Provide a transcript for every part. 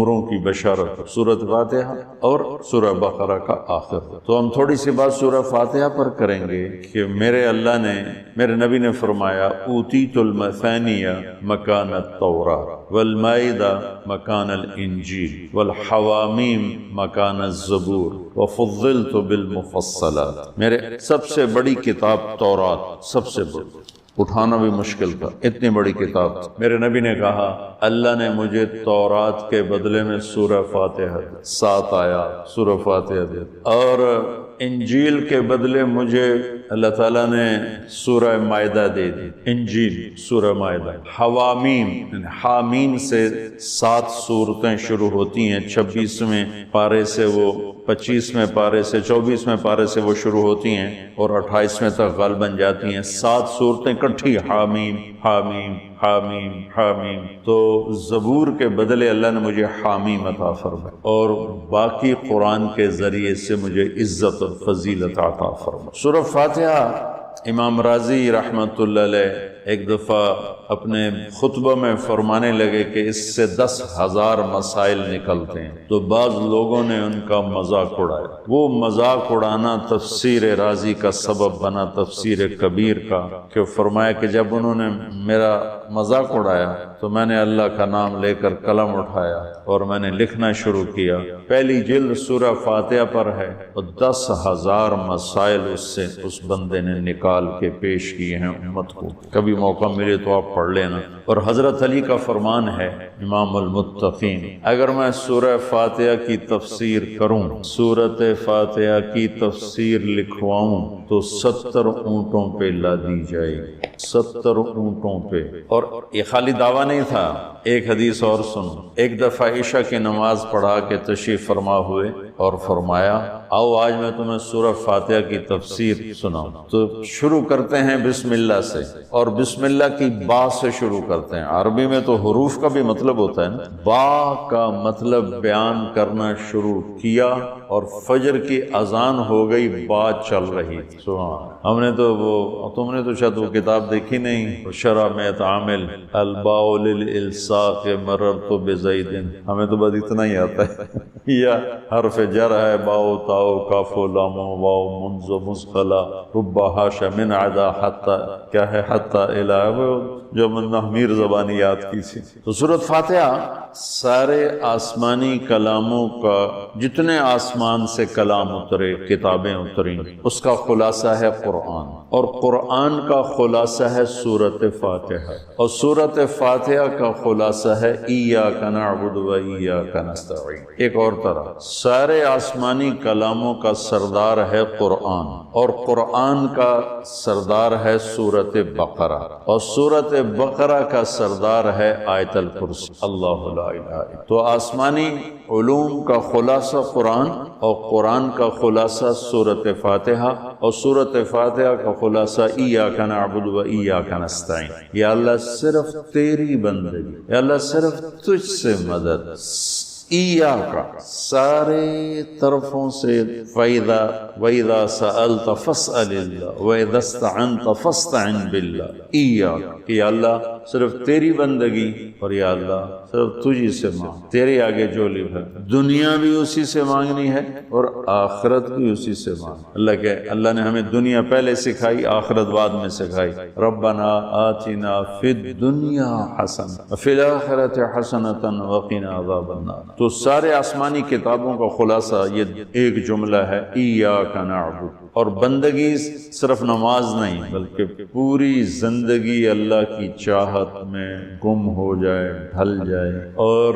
نوروں کی بشارت سورۃ فاتحہ اور سورہ بقرہ کا آخر۔ تو ہم تھوڑی سی بات سورہ فاتحہ پر کریں گے کہ میرے اللہ نے، میرے نبی نے فرمایا اوتیت المثانیہ مکان التوراۃ والمائدہ مکان الانجیل والحوامیم مکان الزبور وفضلت بالمفصلات۔ میرے سب سے بڑی کتاب تورات، سب سے بڑی، اٹھانا بھی مشکل تھا، اتنی بڑی کتاب۔ میرے نبی نے کہا اللہ نے مجھے تورات کے بدلے میں سورہ فاتحہ دی، 7 آیات سورہ فاتحہ دی، اور انجیل کے بدلے مجھے اللہ تعالیٰ نے سورہ مائدہ دے دی، انجیل سورہ مائدہ۔ حوامیم، حامیم سے 7 سورتیں شروع ہوتی ہیں، 26ویں پارے سے وہ 25ویں پارے سے 24ویں پارے سے وہ شروع ہوتی ہیں اور 28ویں تک غالباً جاتی ہیں، 7 صورتیں کٹھی، حامیم حامیم حامیم حامیم۔ تو زبور کے بدلے اللہ نے مجھے حامیم عطا فرمایا اور باقی قرآن کے ذریعے سے مجھے عزت اور فضیلت عطا فرمایا۔ سورہ فاتحہ امام راضی رحمۃ اللہ علیہ ایک دفعہ اپنے خطبہ میں فرمانے لگے کہ اس سے 10,000 مسائل نکلتے ہیں، تو بعض لوگوں نے ان کا مذاق اڑایا۔ وہ مذاق اڑانا تفسیر راضی کا سبب بنا، تفسیر کبیر کا، کہ فرمایا کہ جب انہوں نے میرا مذاق اڑایا تو میں نے اللہ کا نام لے کر قلم اٹھایا اور میں نے لکھنا شروع کیا۔ پہلی جلد سورہ فاتحہ پر ہے اور 10,000 مسائل اس بندے نے نکال کے پیش کیے ہیں امت کو۔ کبھی موقع ملے تو آپ پڑھ لینا۔ اور حضرت علی کا فرمان ہے، امام المتقین، اگر میں سورہ فاتحہ کی تفسیر کروں، سورۃ فاتحہ کی تفسیر لکھواؤں تو 70 اونٹوں پہ لا دی جائے گی، 70 اونٹوں پہ۔ اور یہ خالی دعویٰ نہیں تھا، ایک حدیث اور سنو۔ ایک دفعہ عشاء کی نماز پڑھا کے تشریف فرما ہوئے اور فرمایا آؤ آج میں تمہیں سورہ فاتحہ کی تفسیر سناؤں۔ تو شروع کرتے ہیں بسم اللہ سے، اور بسم اللہ کی با سے شروع کرتے ہیں۔ عربی میں تو حروف کا بھی مطلب ہوتا ہے نا، با کا مطلب بیان کرنا شروع کیا اور فجر کی اذان ہو گئی، بات چل رہی تھی۔ سبحان، ہم نے تو تم نے تو شاید وہ کتاب دیکھی نہیں، شرح میں تعامل الباء للالصاق مررت بزید، ہمیں تو بس اتنا ہی آتا ہے۔ یا حرف جر ہے، باؤ تاؤ کاف و لام و واو منز و مزخلا رب حاش من عدا حتی، کیا ہے حتی الہ، جو من نحمیر زبانی یاد کی تھی۔ تو سورۃ فاتحہ سارے آسمانی کلاموں کا، جتنے آسمان سے کلام اترے، کتابیں اتریں، اس کا خلاصہ ہے قرآن، اور قرآن کا خلاصہ ہے سورۃ فاتحہ، اور سورۃ فاتحہ کا خلاصہ ہے ایاک نعبد و ایاک نستعین۔ ایک اور طرح سارے آسمانی کلاموں کا سردار ہے قرآن، اور قرآن کا سردار ہے سورۃ بقرہ، اور سورۃ بقرہ کا سردار ہے آیت الکرسی، اللہ لا الہ الا۔ تو آسمانی علوم کا خلاصہ قرآن، اور قرآن کا خلاصہ سورۃ فاتحہ، اور سورۃ فاتحہ کا خلاصہ ایاک نعبد و ایاک نستعین۔ یا اللہ صرف تیری بندگی، یا اللہ صرف تجھ سے مدد، ایاک سارے طرفوں سے، وَإِذَا سَأَلْتَ فَاسْأَلِ اللَّهِ وَإِذَا اسْتَعَنْتَ فَاسْتَعِنْ بِاللَّهِ۔ ایاک کہ یا اللہ صرف تیری بندگی، اور یا اللہ صرف تجھی سے مانگ، تیرے آگے جو ہے، دنیا بھی اسی سے مانگنی ہے اور آخرت بھی اسی سے مانگ۔ اللہ نے ہمیں دنیا پہلے سکھائی، آخرت بعد میں سکھائی۔ ربنا آتنا فی الدنیا حسنہ وفی الآخرۃ حسنۃ وقنا عذاب النار۔ تو سارے آسمانی کتابوں کا خلاصہ یہ ایک جملہ ہے، ایاک نعبد۔ اور بندگی صرف نماز نہیں بلکہ پوری زندگی اللہ کی چاہت میں گم ہو جائے، ڈھل جائے، اور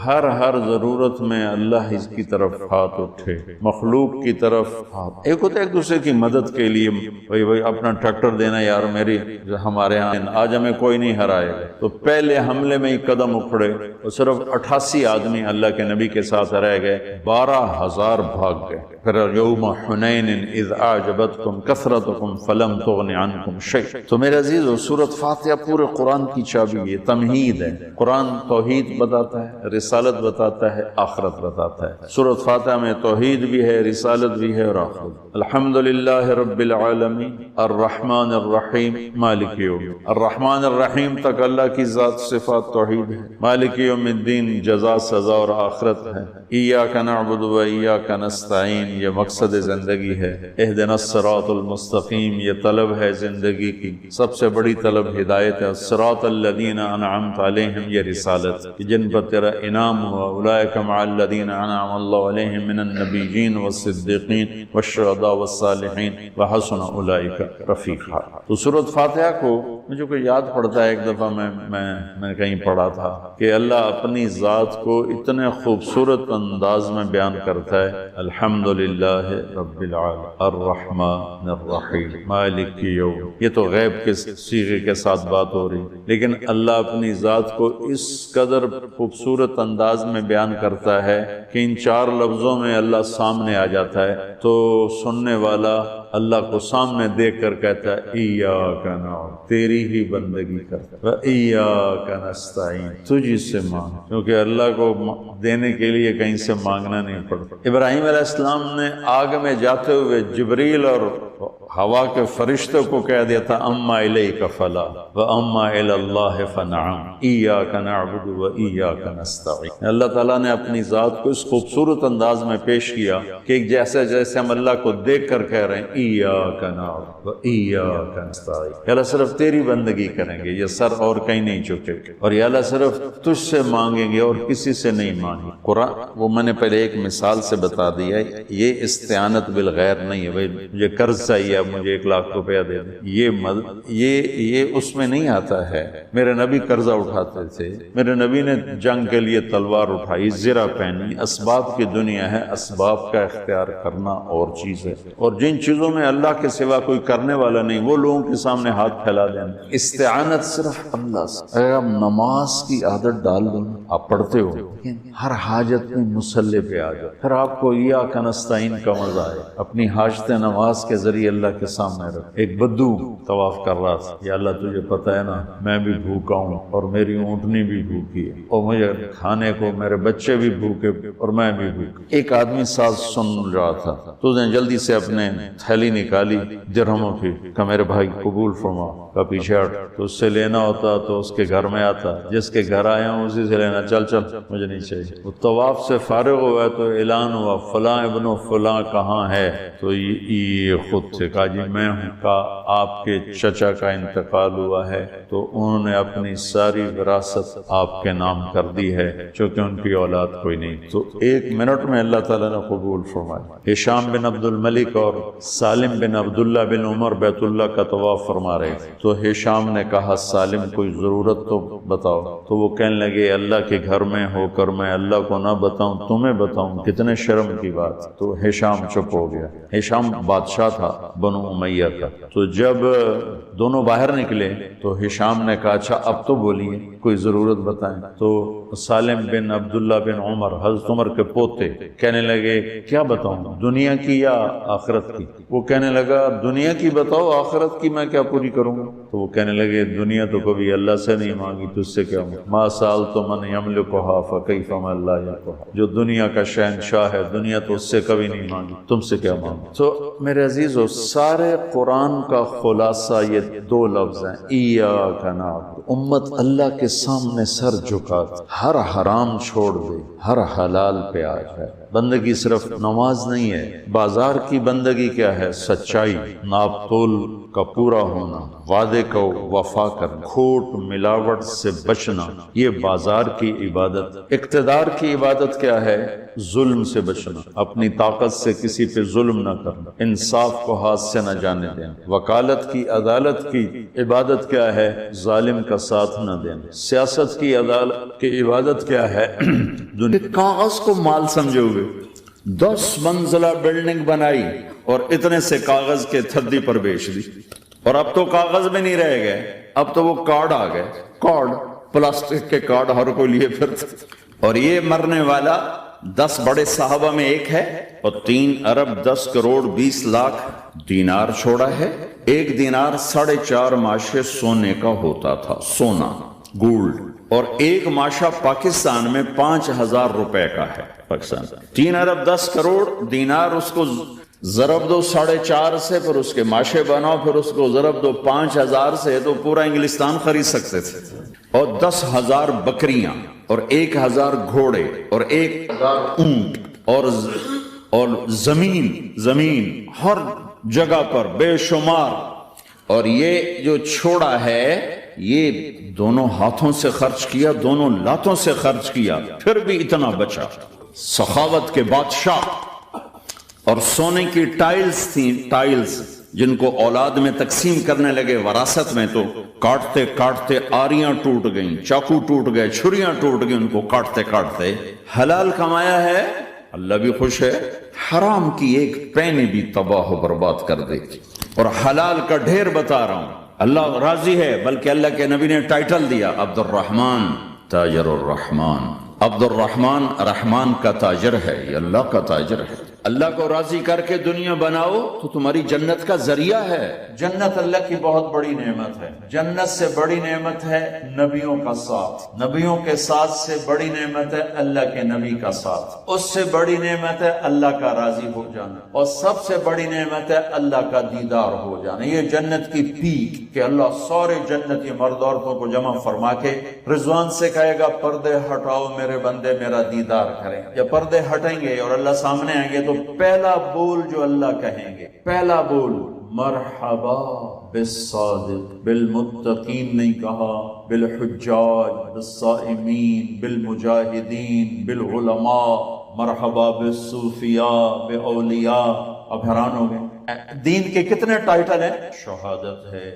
ہر ضرورت میں اللہ اس کی طرف ہاتھ اٹھے، مخلوق کی طرف ہاتھ۔ ایک ہوتا ہے ایک دوسرے کی مدد کے لیے، بھائی اپنا ٹریکٹر دینا، یار میری ہمارے ہاں آج ہمیں کوئی نہیں ہرائے گا، تو پہلے حملے میں ہی قدم اکھڑے اور صرف 88 آدمی اللہ کے نبی کے ساتھ رہ گئے، 12,000 بھاگ گئے۔ پھر یوم حنین اذ اعجبتکم کثرتکم فلم تغن عنکم شیء۔ تو میرے عزیزو، سورۃ فاتحہ پورے قرآن قرآن کی چابی، یہ تمہید ہے۔ قرآن توحید بتاتا ہے، رسالت بتاتا ہے، آخرت بتاتا ہے۔ سورۃ فاتحہ میں توحید بھی ہے، رسالت بھی ہے اور آخرت۔ الحمدللہ رب العالمین الرحمن الرحیم مالک یوم، الرحمن الرحیم تک اللہ کی ذات صفات توحید ہے۔ مالک یوم الدین جزا سزا اور آخرت ہے۔ ایاک نعبد و ایاک نستعین یہ مقصد زندگی ہے۔ اہدنا الصراط المستقیم یہ طلب ہے زندگی کی، سب سے بڑی طلب ہدایت ہے۔ الصراط الذین انعمت علیہم یہ رسالت کہ جن پر تیرا انعام ہوا، اولئک مع الذین انعم اللہ علیہم من النبیین والصدیقین والشہداء والصالحین وحسن اولئک رفیقا۔ تو سورۃ فاتحہ کو مجھے کوئی یاد پڑتا ہے، ایک دفعہ میں کہیں پڑھا تھا کہ اللہ اپنی ذات کو اتنے خوبصورت انداز میں بیان کرتا ہے، الحمدللہ رب العالمین الرحمن الرحیم مالک یوم۔ یہ تو غیب کے صیغے کے ساتھ بات ہو رہی، لیکن اللہ اپنی ذات کو اس قدر خوبصورت انداز میں بیان کرتا ہے کہ ان چار لفظوں میں اللہ سامنے آ جاتا ہے تو سننے والا اللہ کو سامنے دیکھ کر کہتا ہے ایاک نعبد، تیری ہی بندگی کرتا ہے، و ایاک نستعین تجھ سے مانگ، کیونکہ اللہ کو دینے کے لیے کہیں سے مانگنا نہیں پڑتا۔ ابراہیم علیہ السلام نے آگ میں جاتے ہوئے جبریل اور ہوا کے فرشتوں کو کہہ دیا تھا اما الیک فلا و اما الی اللہ فنعم ایاک نعبد و ایاک نستعین۔ اللہ تعالیٰ نے اپنی ذات کو اس خوبصورت انداز میں پیش کیا کہ جیسے ہم اللہ کو دیکھ کر کہہ رہے ہیں ایاک نعبد و ایاک نستعین، یا اللہ صرف تیری بندگی کریں گے، یہ سر اور کہیں نہیں جھکے گا، اور یا اللہ صرف تجھ سے مانگیں گے اور کسی سے نہیں مانگیں۔ قرآن وہ میں نے پہلے ایک مثال سے بتا دیا، یہ استعانت بالغیر نہیں ہے، بھائی مجھے قرض چاہیے مجھے 1 لاکھ روپیہ دے دیں، یہ اس میں نہیں آتا ہے۔ میرے نبی قرضہ اٹھاتے تھے، میرے نبی نے جنگ کے لیے تلوار اٹھائی، زرہ پہنی، اسباب کی دنیا ہے، اسباب کا اختیار کرنا اور چیز ہے، اور جن چیزوں میں اللہ کے سوا کوئی کرنے والا نہیں وہ لوگوں کے سامنے ہاتھ پھیلا دینا۔ استعانت صرف اللہ سے۔ اگر آپ نماز کی عادت ڈال دیں، آپ پڑھتے ہو ہر حاجت میں مصلی پہ آ جاؤ، پھر آپ کو ایاک نستعین کا مزہ آئے، اپنی حاجت نماز کے ذریعے اللہ کے سامنے رکھ۔ ایک بدو طواف کر رہا تھا، یا اللہ تجھے پتہ ہے نا میں بھی بھوکا ہوں اور میری اونٹنی بھی بھوکی ہے اور مجھے کھانے کو میرے بچے بھی بھوکے اور میں بھی بھوکا۔ ایک آدمی ساتھ سن رہا تھا تو اس نے جلدی سے اپنے تھیلی نکالی درہموں کی کہ میرے بھائی قبول فرما، کا پیچھے ہٹ، تو اس سے لینا ہوتا تو اس کے گھر میں آتا، جس کے گھر آیا ہوں اسی سے لینا، چل مجھے نہیں چاہیے۔ وہ طواف سے فارغ ہوا تو اعلان ہوا فلاں ابن فلاں کہاں ہے، تو یہ خود سے کہا جی میں ہوں، کہا آپ کے چچا کا انتقال ہوا ہے تو انہوں نے اپنی ساری وراثت آپ کے نام کر دی ہے چونکہ ان کی اولاد کوئی نہیں۔ تو 1 منٹ میں اللہ تعالیٰ نے قبول فرمایا۔ ہشام بن عبد الملک اور سالم بن عبداللہ بن عمر بیت اللہ کا طواف فرما رہے تھے، تو ہشام نے کہا سالم کوئی ضرورت تو بتاؤ، تو وہ کہنے لگے اللہ کے گھر میں ہو کر میں اللہ کو نہ بتاؤں تمہیں بتاؤں، کتنے شرم کی بات۔ تو ہشام چپ ہو گیا۔ ہشام بادشاہ تھا بنو امیہ کا۔ تو جب دونوں باہر نکلے تو ہشام نے کہا اچھا اب تو بولیے کوئی ضرورت بتائیں۔ تو سالم بن عبداللہ بن عمر حضرت عمر کے پوتے کہنے لگے کیا بتاؤں، دنیا کی یا آخرت کی؟ وہ کہنے لگا دنیا کی بتاؤ، آخرت کی میں کیا پوری کروں گا؟ تو وہ کہنے لگے دنیا تو کبھی اللہ سے نہیں مانگی، تجھ سے کیا مانگوں؟ ما سألت من یملکها فکیف من لا یملکها، جو دنیا کا شہنشاہ ہے دنیا تو اس سے کبھی نہیں مانگی، تم سے کیا مانگوں؟ تو میرے عزیزو سارے قرآن کا خلاصہ یہ 2 لفظ ہیں، ایاک نعبد۔ امت اللہ کے سامنے سر جھکا، ہر حرام چھوڑ دے، ہر حلال پہ آ جائے۔ بندگی صرف نماز نہیں ہے، بازار کی بندگی کیا ہے؟ سچائی، ناپ تول کا پورا ہونا، وعدے کو وفا کرنا، کھوٹ ملاوٹ سے بچنا، یہ بازار کی عبادت۔ اقتدار کی عبادت کیا ہے؟ ظلم سے بچنا، اپنی طاقت سے کسی پہ ظلم نہ کرنا، انصاف کو ہاتھ سے نہ جانے دینا۔ وکالت کی عدالت کی عبادت کیا ہے؟ ظالم کا ساتھ نہ دینا۔ سیاست کی عدالت کی عبادت کیا ہے؟ کاغذ کو مال سمجھے ہوئے 10 منزلہ بلڈنگ بنائی اور اتنے سے کاغذ کے تھدی پر بیچ دی، اور اب تو کاغذ میں نہیں رہ گئے، اب تو وہ کارڈ آ گئے، کارڈ پلاسٹک کے کارڈ ہر کوئی لیے پھرتے، اور یہ مرنے والا 10 بڑے صحابہ میں ایک ہے اور 3 ارب 10 کروڑ 20 لاکھ دینار چھوڑا ہے، ایک دینار 4.5 ماشے سونے کا ہوتا تھا، سونا، گولڈ، اور ایک ماشا پاکستان میں 5,000 روپے کا ہے۔ پاکستان 3 ارب 10 کروڑ دینار، اس کو ضرب دو 4.5 سے، پھر اس کے ماشے بناؤ، پھر اس کو ضرب دو 5,000 سے، تو پورا انگلستان خرید سکتے تھے۔ اور 10,000 بکریاں اور 1,000 گھوڑے اور 1,000 اونٹ اور زمین ہر جگہ پر بے شمار۔ اور یہ جو چھوڑا ہے یہ دونوں ہاتھوں سے خرچ کیا، دونوں لاتوں سے خرچ کیا، پھر بھی اتنا بچا۔ سخاوت کے بادشاہ۔ اور سونے کی ٹائلز تھیں، ٹائلز جن کو اولاد میں تقسیم کرنے لگے وراثت میں، تو کاٹتے کاٹتے آریاں ٹوٹ گئیں، چاقو ٹوٹ گئے، چھریاں ٹوٹ گئیں، ان کو کاٹتے کاٹتے۔ حلال کمایا ہے، اللہ بھی خوش ہے، حرام کی ایک پینی بھی تباہ و برباد کر دے گی۔ اور حلال کا ڈھیر بتا رہا ہوں، اللہ راضی ہے، بلکہ اللہ کے نبی نے ٹائٹل دیا عبد الرحمن تاجر الرحمن۔ عبد الرحمن رحمان کا تاجر ہے، یہ اللہ کا تاجر ہے۔ اللہ کو راضی کر کے دنیا بناؤ تو تمہاری جنت کا ذریعہ ہے۔ جنت اللہ کی بہت بڑی نعمت ہے۔ جنت سے بڑی نعمت ہے نبیوں کا ساتھ، نبیوں کے ساتھ سے بڑی نعمت ہے اللہ کے نبی کا ساتھ، اس سے بڑی نعمت ہے اللہ کا راضی ہو جانا، اور سب سے بڑی نعمت ہے اللہ کا دیدار ہو جانا۔ یہ جنت کی پیک کہ اللہ سارے جنتی مرد عورتوں کو جمع فرما کے رضوان سے کہے گا پردے ہٹاؤ میرے بندے میرا دیدار کریں۔ جب پردے ہٹیں گے اور اللہ سامنے آئیں گے تو پہلا بول جو اللہ کہیں گے، پہلا بول مرحبا بالصادق، بالمتقین نہیں کہا، بالحجاج، بالصائمین، بالمجاہدین، بالعلماء، مرحبا بالصوفیاء، باولیاء۔ اب حیران ہو گئے، دین کے کتنے ٹائٹل ہیں؟ شہادت ہے،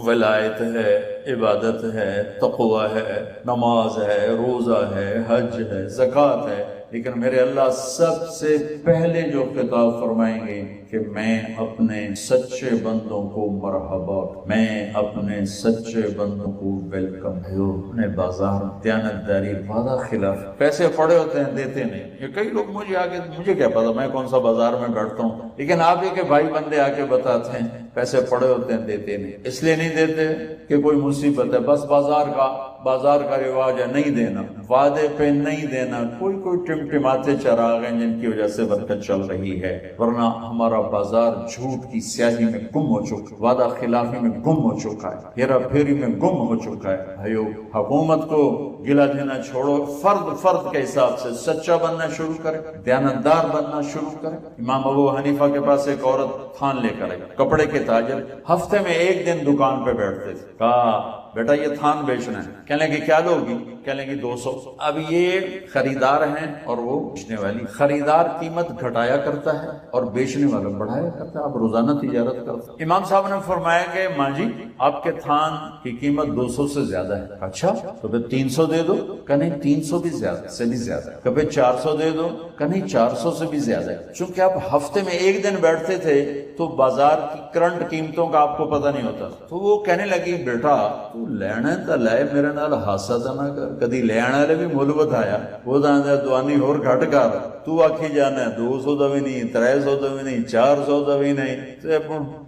ولایت ہے، عبادت ہے، تقوی ہے، نماز ہے، روزہ ہے، حج ہے، زکوٰۃ ہے، لیکن میرے اللہ سب سے پہلے جو خطاب فرمائیں گے کہ میں اپنے سچے بندوں کو مرحبا، میں اپنے سچے بندوں کو ویلکم۔ اپنے بازار دیانتداری وعدہ خلاف، پیسے پڑے ہوتے ہیں دیتے نہیں۔ یہ کئی لوگ مجھے کیا پتا، میں کون سا بازار میں بیٹھتا ہوں، لیکن آپ ہی کے بھائی بندے آ کے بتاتے ہیں پیسے پڑے ہوتے ہیں دیتے نہیں۔ اس لیے نہیں دیتے کہ کوئی مصیبت ہے، بس بازار کا رواج ہے نہیں دینا، وعدے پہ نہیں دینا۔ کوئی ٹمٹماتے چراغ ہیں جن کی وجہ سے برکت چل رہی ہے، ورنہ ہمارا بازار جھوٹ کی سیاہی میں گم ہو چکا، وعدہ خلافی میں گم ہو چکا ہے، ہیرا پھیری میں گم ہو چکا ہے۔ بھائیو، حکومت کو گلا دینا چھوڑو، فرد کے حساب سے سچا بننا شروع کرے، دیانتدار بننا شروع کرے۔ امام ابو حنیفہ کے پاس ایک عورت تھان لے کر آئی، کپڑے کے تاجر، ہفتے میں ایک دن دکان پہ بیٹھتے تھے۔ کہا بیٹا یہ تھان بیچنا ہے۔ کہنے لگے کیا لوگی؟ کہنے لگے 200۔ اب یہ خریدار ہیں اور وہ بیچنے والی، خریدار قیمت گھٹایا کرتا ہے اور بیچنے والا بڑھایا کرتا ہے، اب روزانہ تجارت کرتا ہے۔ امام صاحب نے فرمایا کہ ماں جی آپ کے تھان کی قیمت 200 سے زیادہ ہے۔ اچھا تو پھر 300 دے دو۔ کہ نہیں 300 بھی زیادہ سے بھی زیادہ ہے۔ کہ پھر 400 دے دو۔ کہ نہیں 400 سے بھی زیادہ ہے۔ چونکہ آپ ہفتے میں ایک دن بیٹھتے تھے تو بازار کی کرنٹ قیمتوں کا آپ کو پتہ نہیں ہوتا، تو وہ کہنے لگی بیٹا تو لینا تو لائے میرے نال حادثہ تو نہ کر، کدی لین والے بھی مل بتایا وہ دوانی ہور گھٹ کر، تو آکھی جانا 200 دا بھی نہیں، 300 دا بھی نہیں، 400 دا بھی نہیں،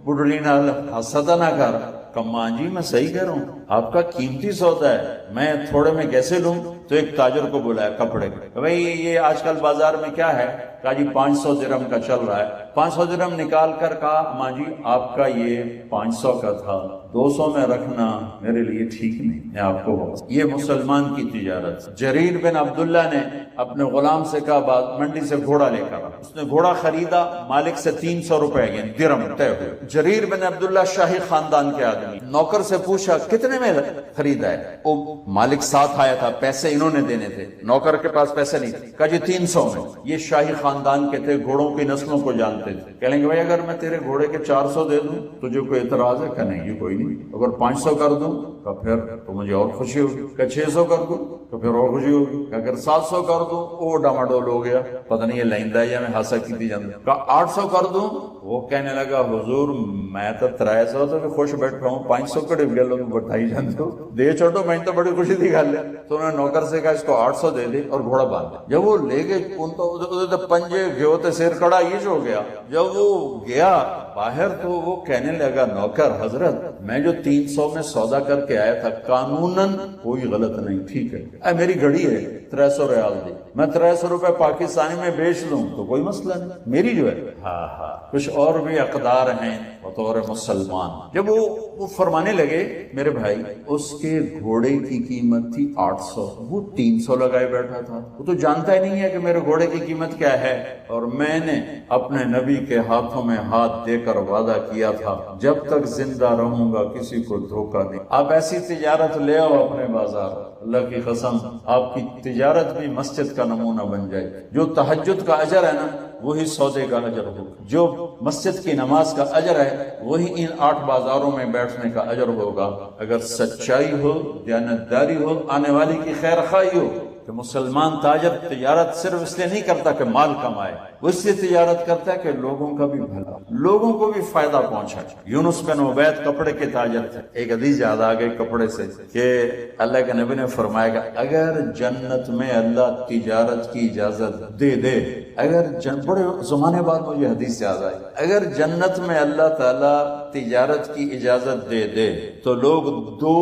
بڑھڑی نال حادثہ تو نہ کر۔ کماں جی میں صحیح کہہ رہا ہوں، آپ کا قیمتی سودا ہے، میں تھوڑے میں کیسے لوں؟ تو ایک تاجر کو بلایا کپڑے کا، بھائی یہ آج کل بازار میں کیا ہے؟ کہا جی 500 درہم کا چل رہا ہے۔ 500 درہم نکال کر کہا ماں جی آپ کا یہ 500 کا تھا، 200 میں رکھنا میرے لیے ٹھیک نہیں، میں آپ کو یہ مسلمان کی تجارت۔ جریر بن عبداللہ نے اپنے غلام سے کہا بعد منڈی سے گھوڑا لے کر، اس نے گھوڑا خریدا، مالک سے 300 روپے یعنی درہم طے ہوئے۔ جریر بن عبداللہ شاہی خاندان کے آدمی، نوکر سے پوچھا کتنے میں خریدا ہے؟ وہ مالک ساتھ آیا تھا، پیسے انہوں نے دینے تھے، نوکر کے پاس پیسے نہیں تھے۔ کہا جی 300 میں۔ یہ شاہی خاندان کے تھے، گھوڑوں کی نسلوں کو جانتے تھے۔ کہیں گے بھائی اگر میں تیرے گھوڑے کے 400 دے دوں تجھے کوئی اعتراض ہے؟ کہ نہیں، یہ کوئی نہیں۔ اگر 500 کر دوں؟ کہ پھر تو مجھے اور خوشی ہوگی، کہ 600 کر دوں تو پھر اور خوشی ہوگی، کہ اگر 700 کر دوں وہ ڈاماڈول ہو گیا، پتہ نہیں یہ لائندہ یا میں ہاسا کی جانا، کہ 800 کر دوں وہ کہنے لگا حضور میں تو 300 تو بھی خوش بیٹھا ہوں، 500 کڑے گلو بٹھائی جانتے ہو، دے چھوٹو میں تو بڑی خوشی دی گل ہے۔ تو انہوں نے نوکر سے کہا اس کو 800 دے دے اور گھوڑا باندھ دے۔ جب وہ لے گئے ان تو پنجے گھیو تے سیر کڑا یہ ہو گیا۔ جب وہ گیا باہر تو وہ کہنے لگا نوکر حضرت میں جو 300 میں سودا کر کے آیا تھا قانوناً کوئی غلط نہیں، ٹھیک ہے، اے میری گھڑی ہے 300 ریال دی، میں 300 روپے پاکستانی میں بیچ لوں تو کوئی مسئلہ نہیں، میری جو ہے۔ ہاں کچھ اور بھی اقدار ہیں بطور مسلمان۔ جب وہ فرمانے لگے میرے بھائی اس کے گھوڑے کی قیمت تھی 800، وہ 300 لگائے بیٹھا تھا، وہ تو جانتا ہی نہیں ہے کہ میرے گھوڑے کی قیمت کیا ہے، اور میں نے اپنے نبی کے ہاتھوں میں ہاتھ دے کر وعدہ کیا تھا جب تک زندہ رہوں گا کسی کو دھوکہ نہیں۔ آپ ایسی تجارت لے آؤ اپنے بازار، اللہ کی قسم آپ کی تجارت بھی مسجد کا نمونہ بن جائے۔ جو تہجد کا اجر ہے نا وہی سودے کا اجر ہوگا، جو مسجد کی نماز کا اجر ہے وہی ان 8 بازاروں میں بیٹھنے کا اجر ہوگا، اگر سچائی ہو، دیانتداری ہو، آنے والی کی خیر خواہی ہو۔ کہ مسلمان تاجر تجارت صرف اس لیے نہیں کرتا کہ مال کمائے، وہ اس لیے تجارت کرتا ہے کہ لوگوں کا بھی بھلا، لوگوں کو بھی فائدہ پہنچا۔ یونس بن عبید کپڑے کے تاجر تھے، ایک حدیث یاد آ گئی کپڑے سے کہ اللہ کے نبی نے فرمایا کہ اگر جنت میں اللہ تجارت کی اجازت دے دے، اگر بڑے زمانے بعد مجھے حدیث یاد آئی، اگر جنت میں اللہ تعالی تجارت کی اجازت دے دے تو لوگ 2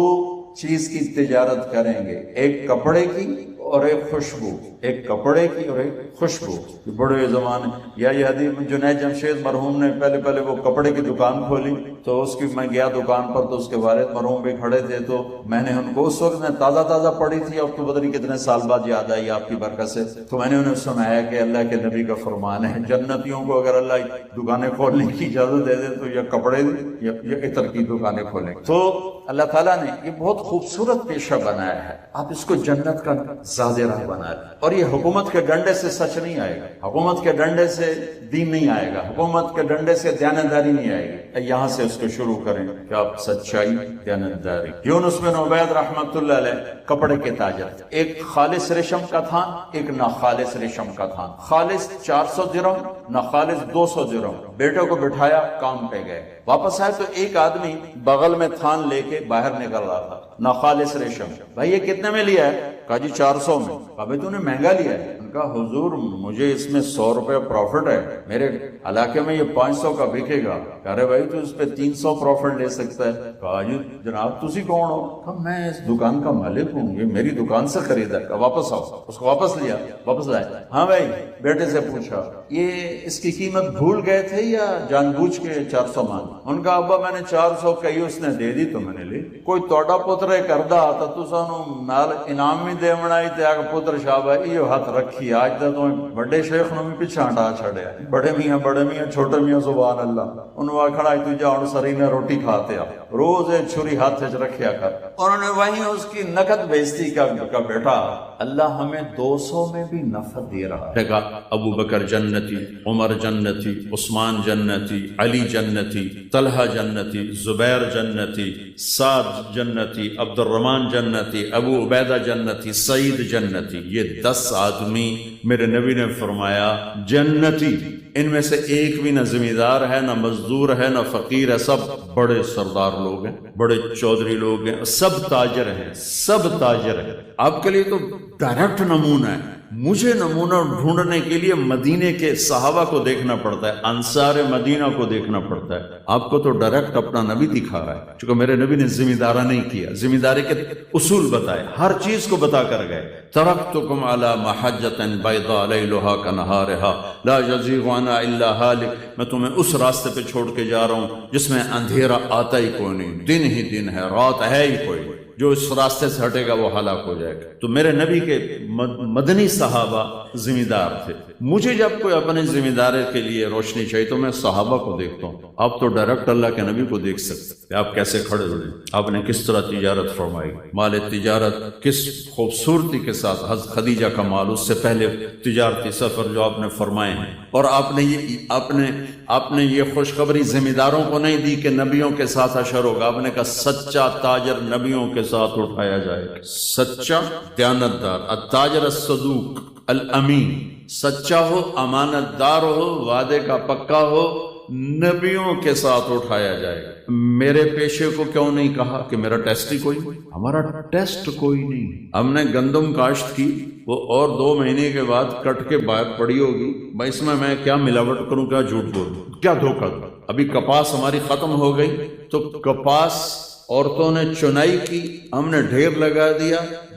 چیز کی تجارت کریں گے، ایک کپڑے کی اور ایک خوشبو، ایک کپڑے کی اور ایک خوشبو۔ بڑے زمانے یا یہ حدیث میں جنید جمشید مرحوم نے پہلے وہ کپڑے کی دکان کھولی تو اس کی میں گیا دکان پر تو اس کے والد مرحوم بھی کھڑے تھے، تو میں نے ان کو اس وقت میں تازہ پڑھی تھی، اب تو پتہ نہیں کتنے سال بعد یاد آئی آپ کی برکت سے، تو میں نے انہیں سنایا کہ اللہ کے نبی کا فرمان ہے جنتیوں کو اگر اللہ دکانیں کھولنے کی اجازت دے دے تو یا کپڑے یا عطر کی دکانیں کھولیں۔ تو اللہ تعالیٰ نے یہ بہت خوبصورت پیشہ بنایا ہے، آپ اس کو جنت کا زادرہ بنا لیں، اور یہ حکومت کے ڈنڈے سے سچ نہیں آئے گا، حکومت کے ڈنڈے سے دین نہیں آئے گا، حکومت کے ڈنڈے سے دیانتداری نہیں آئے گی۔ یہاں سے اس کو شروع کریں کہ آپ سچائی، دیانتداری۔ یونس بن عبید رحمت اللہ علیہ کپڑے کے تاجر، ایک خالص ریشم کا تھان، ایک ناخالص ریشم کا تھان، خالص 400 درہم، ناخالص 200 درہم۔ بیٹے کو بٹھایا، کام پہ گئے، واپس آئے تو ایک آدمی بغل میں تھان لے کے باہر نکل رہا تھا، ناخالص ریشم۔ بھائی یہ کتنے میں لیا ہے؟ کہا جی 400 میں۔ کہا بھائی تو نے مہنگا لیا ہے۔ ان کا حضور مجھے اس میں 100 روپے پروفٹ ہے، میرے علاقے میں یہ 500 کا بکے گا۔ کہہ رہے بھائی تو اس پہ 300 پروفٹ لے سکتا ہے۔ کہا جی جناب تسی کون ہو؟ کہا میں اس دکان کا مالک ہوں، یہ میری دکان سے خریدا۔ کہا واپس آؤ، اس کو واپس لیا، واپس لائے۔ ہاں بھائی، بیٹے سے پوچھا یہ اس کی قیمت بھول گئے تھے یا جان بوجھ کے 400 مانگا؟ ان کا ابا میں نے 400 کہی، اس نے دے دی تو میں نے لی۔ کوئی توڑا پتر کردہ تا تو سانو نال انعام بھی دے بنائی تے آگے پتر شاہ بھائی یہ ہاتھ رکھی آج دا تو بڑے شیخ نو بھی پیچھے ہٹا چھڑیا، بڑے میاں چھوٹے میاں سبحان اللہ، انہوں آکھنا تو جا ہن سری نے روٹی کھاتے آ، روز چھری ہاتھ وچ رکھیا کر۔ انہوں نے وہیں اس کی نقد بیزتی کا بیٹا اللہ ہمیں 200 میں بھی نفع دے رہا ہے۔ ابو بکر جنتی، عمر جنتی، عثمان جنتی، علی جنتی، طلحہ جنتی، زبیر جنتی، سعد جنتی، عبد الرحمن جنتی، ابو عبیدہ جنتی، سعید جنتی۔ یہ 10 آدمی میرے نبی نے فرمایا جنتی، ان میں سے ایک بھی نہ زمیندار ہے، نہ مزدور ہے، نہ فقیر ہے، سب بڑے سردار لوگ ہیں، بڑے چودھری لوگ ہیں، سب تاجر ہیں، سب تاجر ہیں۔ آپ کے لیے تو ڈائریکٹ نمونہ ہے۔ مجھے نمونہ ڈھونڈنے کے لیے مدینے کے صحابہ کو دیکھنا پڑتا ہے، انصار مدینہ کو دیکھنا پڑتا ہے۔ آپ کو تو ڈائریکٹ اپنا نبی دکھا رہا ہے، چونکہ میرے نبی نے ذمہ دارہ نہیں کیا، ذمہ داری کے اصول بتائے، ہر چیز کو بتا کر گئے۔ ترکتکم علی محجۃ بیضاء لیلھا کنہارھا لا یزیغ عنہا الا ہالک، میں تمہیں اس راستے پہ چھوڑ کے جا رہا ہوں جس میں اندھیرا آتا ہی کوئی نہیں، دن ہی دن ہے، رات ہے ہی کوئی، جو اس راستے سے ہٹے گا وہ ہلاک ہو جائے گا۔ تو میرے نبی کے مدنی صحابہ ذمہ دار تھے. مجھے جب کوئی اپنے ذمہ داری کے لیے روشنی چاہیے تو میں صحابہ کو دیکھتا ہوں. آپ تو ڈائریکٹ اللہ کے نبی کو دیکھ سکتے ہیں. آپ کیسے کھڑے ہوئے, آپ نے کس طرح تجارت فرمائی, مال تجارت کس خوبصورتی کے ساتھ, حضرت خدیجہ کا مال, اس سے پہلے تجارتی سفر جو آپ نے فرمائے ہیں. اور آپ نے یہ خوشخبری ذمہ داروں کو نہیں دی کہ نبیوں کے ساتھ حشر ہوگا. آپ نے کہا سچا تاجر نبیوں کے ساتھ اٹھایا جائے گا. سچا دیانتدار, التاجر الصدوق الامین, سچا ہو, امانت دار ہو, وعدے کا پکا ہو, نبیوں کے ساتھ اٹھایا جائے گا. میرے پیشے کو کیوں نہیں کہا کہ میرا ٹیسٹ ہی کوئی نہیں؟ ہمارا ٹیسٹ کوئی نہیں. ہم نے گندم کاشت کی, وہ اور 2 مہینے کے بعد کٹ کے باہر پڑی ہوگی. بھائی اس میں کیا ملاوٹ کروں, کیا جھوٹ بولوں, کیا دھوکہ دوں. ابھی کپاس ہماری ختم ہو گئی تو کپاس عورتوں نے چنائی کی, ہم نے ڈھیر لگا دیا,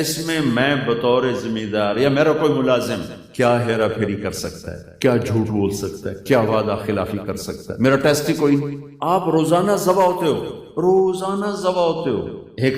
اس میں میں بطور ذمہ دار یا میرا کوئی ملازم کیا ہیرا پھیری کر سکتا ہے, کیا جھوٹ بول سکتا ہے, کیا وعدہ خلافی کر سکتا ہے؟ میرا ٹیسٹ ہی کوئی نہیں. آپ روزانہ ذبح ہوتے ہو, روزانہ ذبح ہوتے ہو. ایک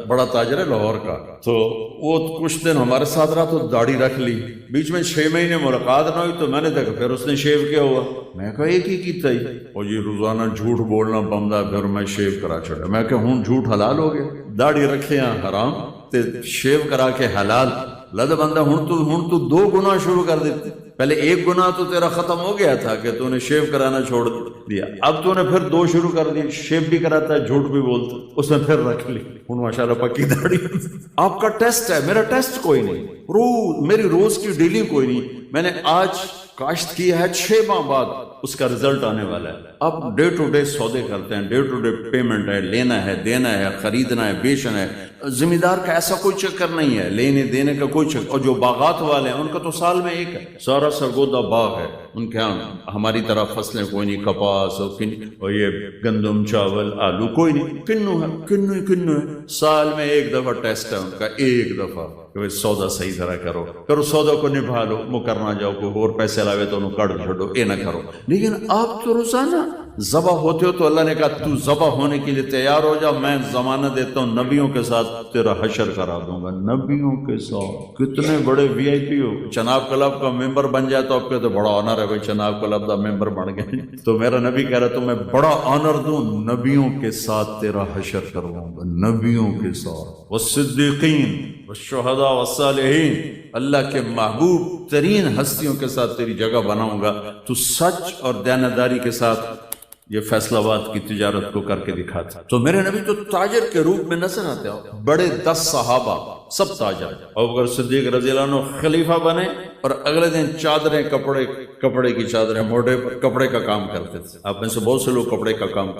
بڑا تاجر ہے لاہور کا, تو وہ کچھ دن ہمارے ساتھ رہا تو داڑھی رکھ لی. بیچ میں 6 مہینے ملاقات نہ ہوئی تو میں نے دیکھا پھر اس نے شیو کیا ہوا. میں کہا ایک ہی کیتا ہی, اور یہ روزانہ جھوٹ بولنا بندہ, پھر میں شیو کرا چھوڑا. میں کہ ہوں جھوٹ حلال ہو گیا, داڑھی رکھے ہیں حرام تے شیو کرا کے حلال. لد بندہ ہوں تو 2 گناہ شروع کر دیتے. پہلے 1 گناہ تو تیرا ختم ہو گیا تھا کہ تو نے شیو کرانا چھوڑ دیا, اب تو نے پھر 2 شروع کر دیے. شیو بھی کراتا ہے, جھوٹ بھی بولتا, اس نے پھر رکھ لی. ہوں ماشاءاللہ پکی داڑھی. آپ کا ٹیسٹ ہے, میرا ٹیسٹ کوئی نہیں. میری روز کی ڈیلنگ کوئی نہیں. میں نے آج کاشت کیا ہے, 6 ماہ بعد اس کا رزلٹ آنے والا ہے. اب ڈے ٹو ڈے سودے کرتے ہیں, ڈے ٹو ڈے پیمنٹ ہے, لینا ہے, دینا ہے, خریدنا ہے, بیچنا ہے. ذمہ دار کا ایسا کوئی چکر نہیں ہے, لینے دینے کا کوئی چکر. اور جو باغات والے ہیں ان کا تو سال میں ایک ہے, سارا سرگودا باغ ہے ان کے. ہماری طرح فصلیں کوئی نہیں, کپاس اور یہ گندم, چاول, آلو کوئی نہیں. کنو ہے, کنو ہے. سال میں 1 دفعہ ٹیسٹ ہے ان کا, 1 دفعہ کہ سودا صحیح طرح کرو سودا کو نبھا لو, مکر نہ جاؤ, کوئی اور پیسے لاوے تو انہوں کٹ چھوڑو, یہ نہ کرو. لیکن آپ تو روزانہ ذبح ہوتے ہو تو اللہ نے کہا تو ذبح ہونے کے لیے تیار ہو جا, میں ضمانت دیتا ہوں نبیوں کے ساتھ تیرا حشر کرا دوں گا. نبیوں کے ساتھ کتنے بڑے وی آئی پی ہو. چناب کلب کا ممبر بن جائے تو آپ کہتے بڑا آنر ہے بھائی, چناب کلب کا ممبر بن گئے. تو میرا نبی کہہ رہا تو میں بڑا آنر دوں, نبیوں کے ساتھ تیرا حشر کرواؤں گا, نبیوں کے ساتھ. والصدیقین والشہداء والصالحین, اللہ کے محبوب ترین ہستیوں کے ساتھ تیری جگہ بناؤں گا. تو سچ اور دیانتداری کے ساتھ یہ فیصل آباد کی تجارت کو کر کے دکھاتا. تو میرے نبی تو تاجر کے روپ میں نظر آتے ہو. بڑے 10 صحابہ سب تاجر. ابوبکر صدیق رضی اللہ عنہ خلیفہ بنے اور اگلے دن چادریں, کپڑے کی چادریں موڈے پر کپڑے کا کام کرتے تھے. آپ میں سے بہت سے لوگ کپڑے کا کام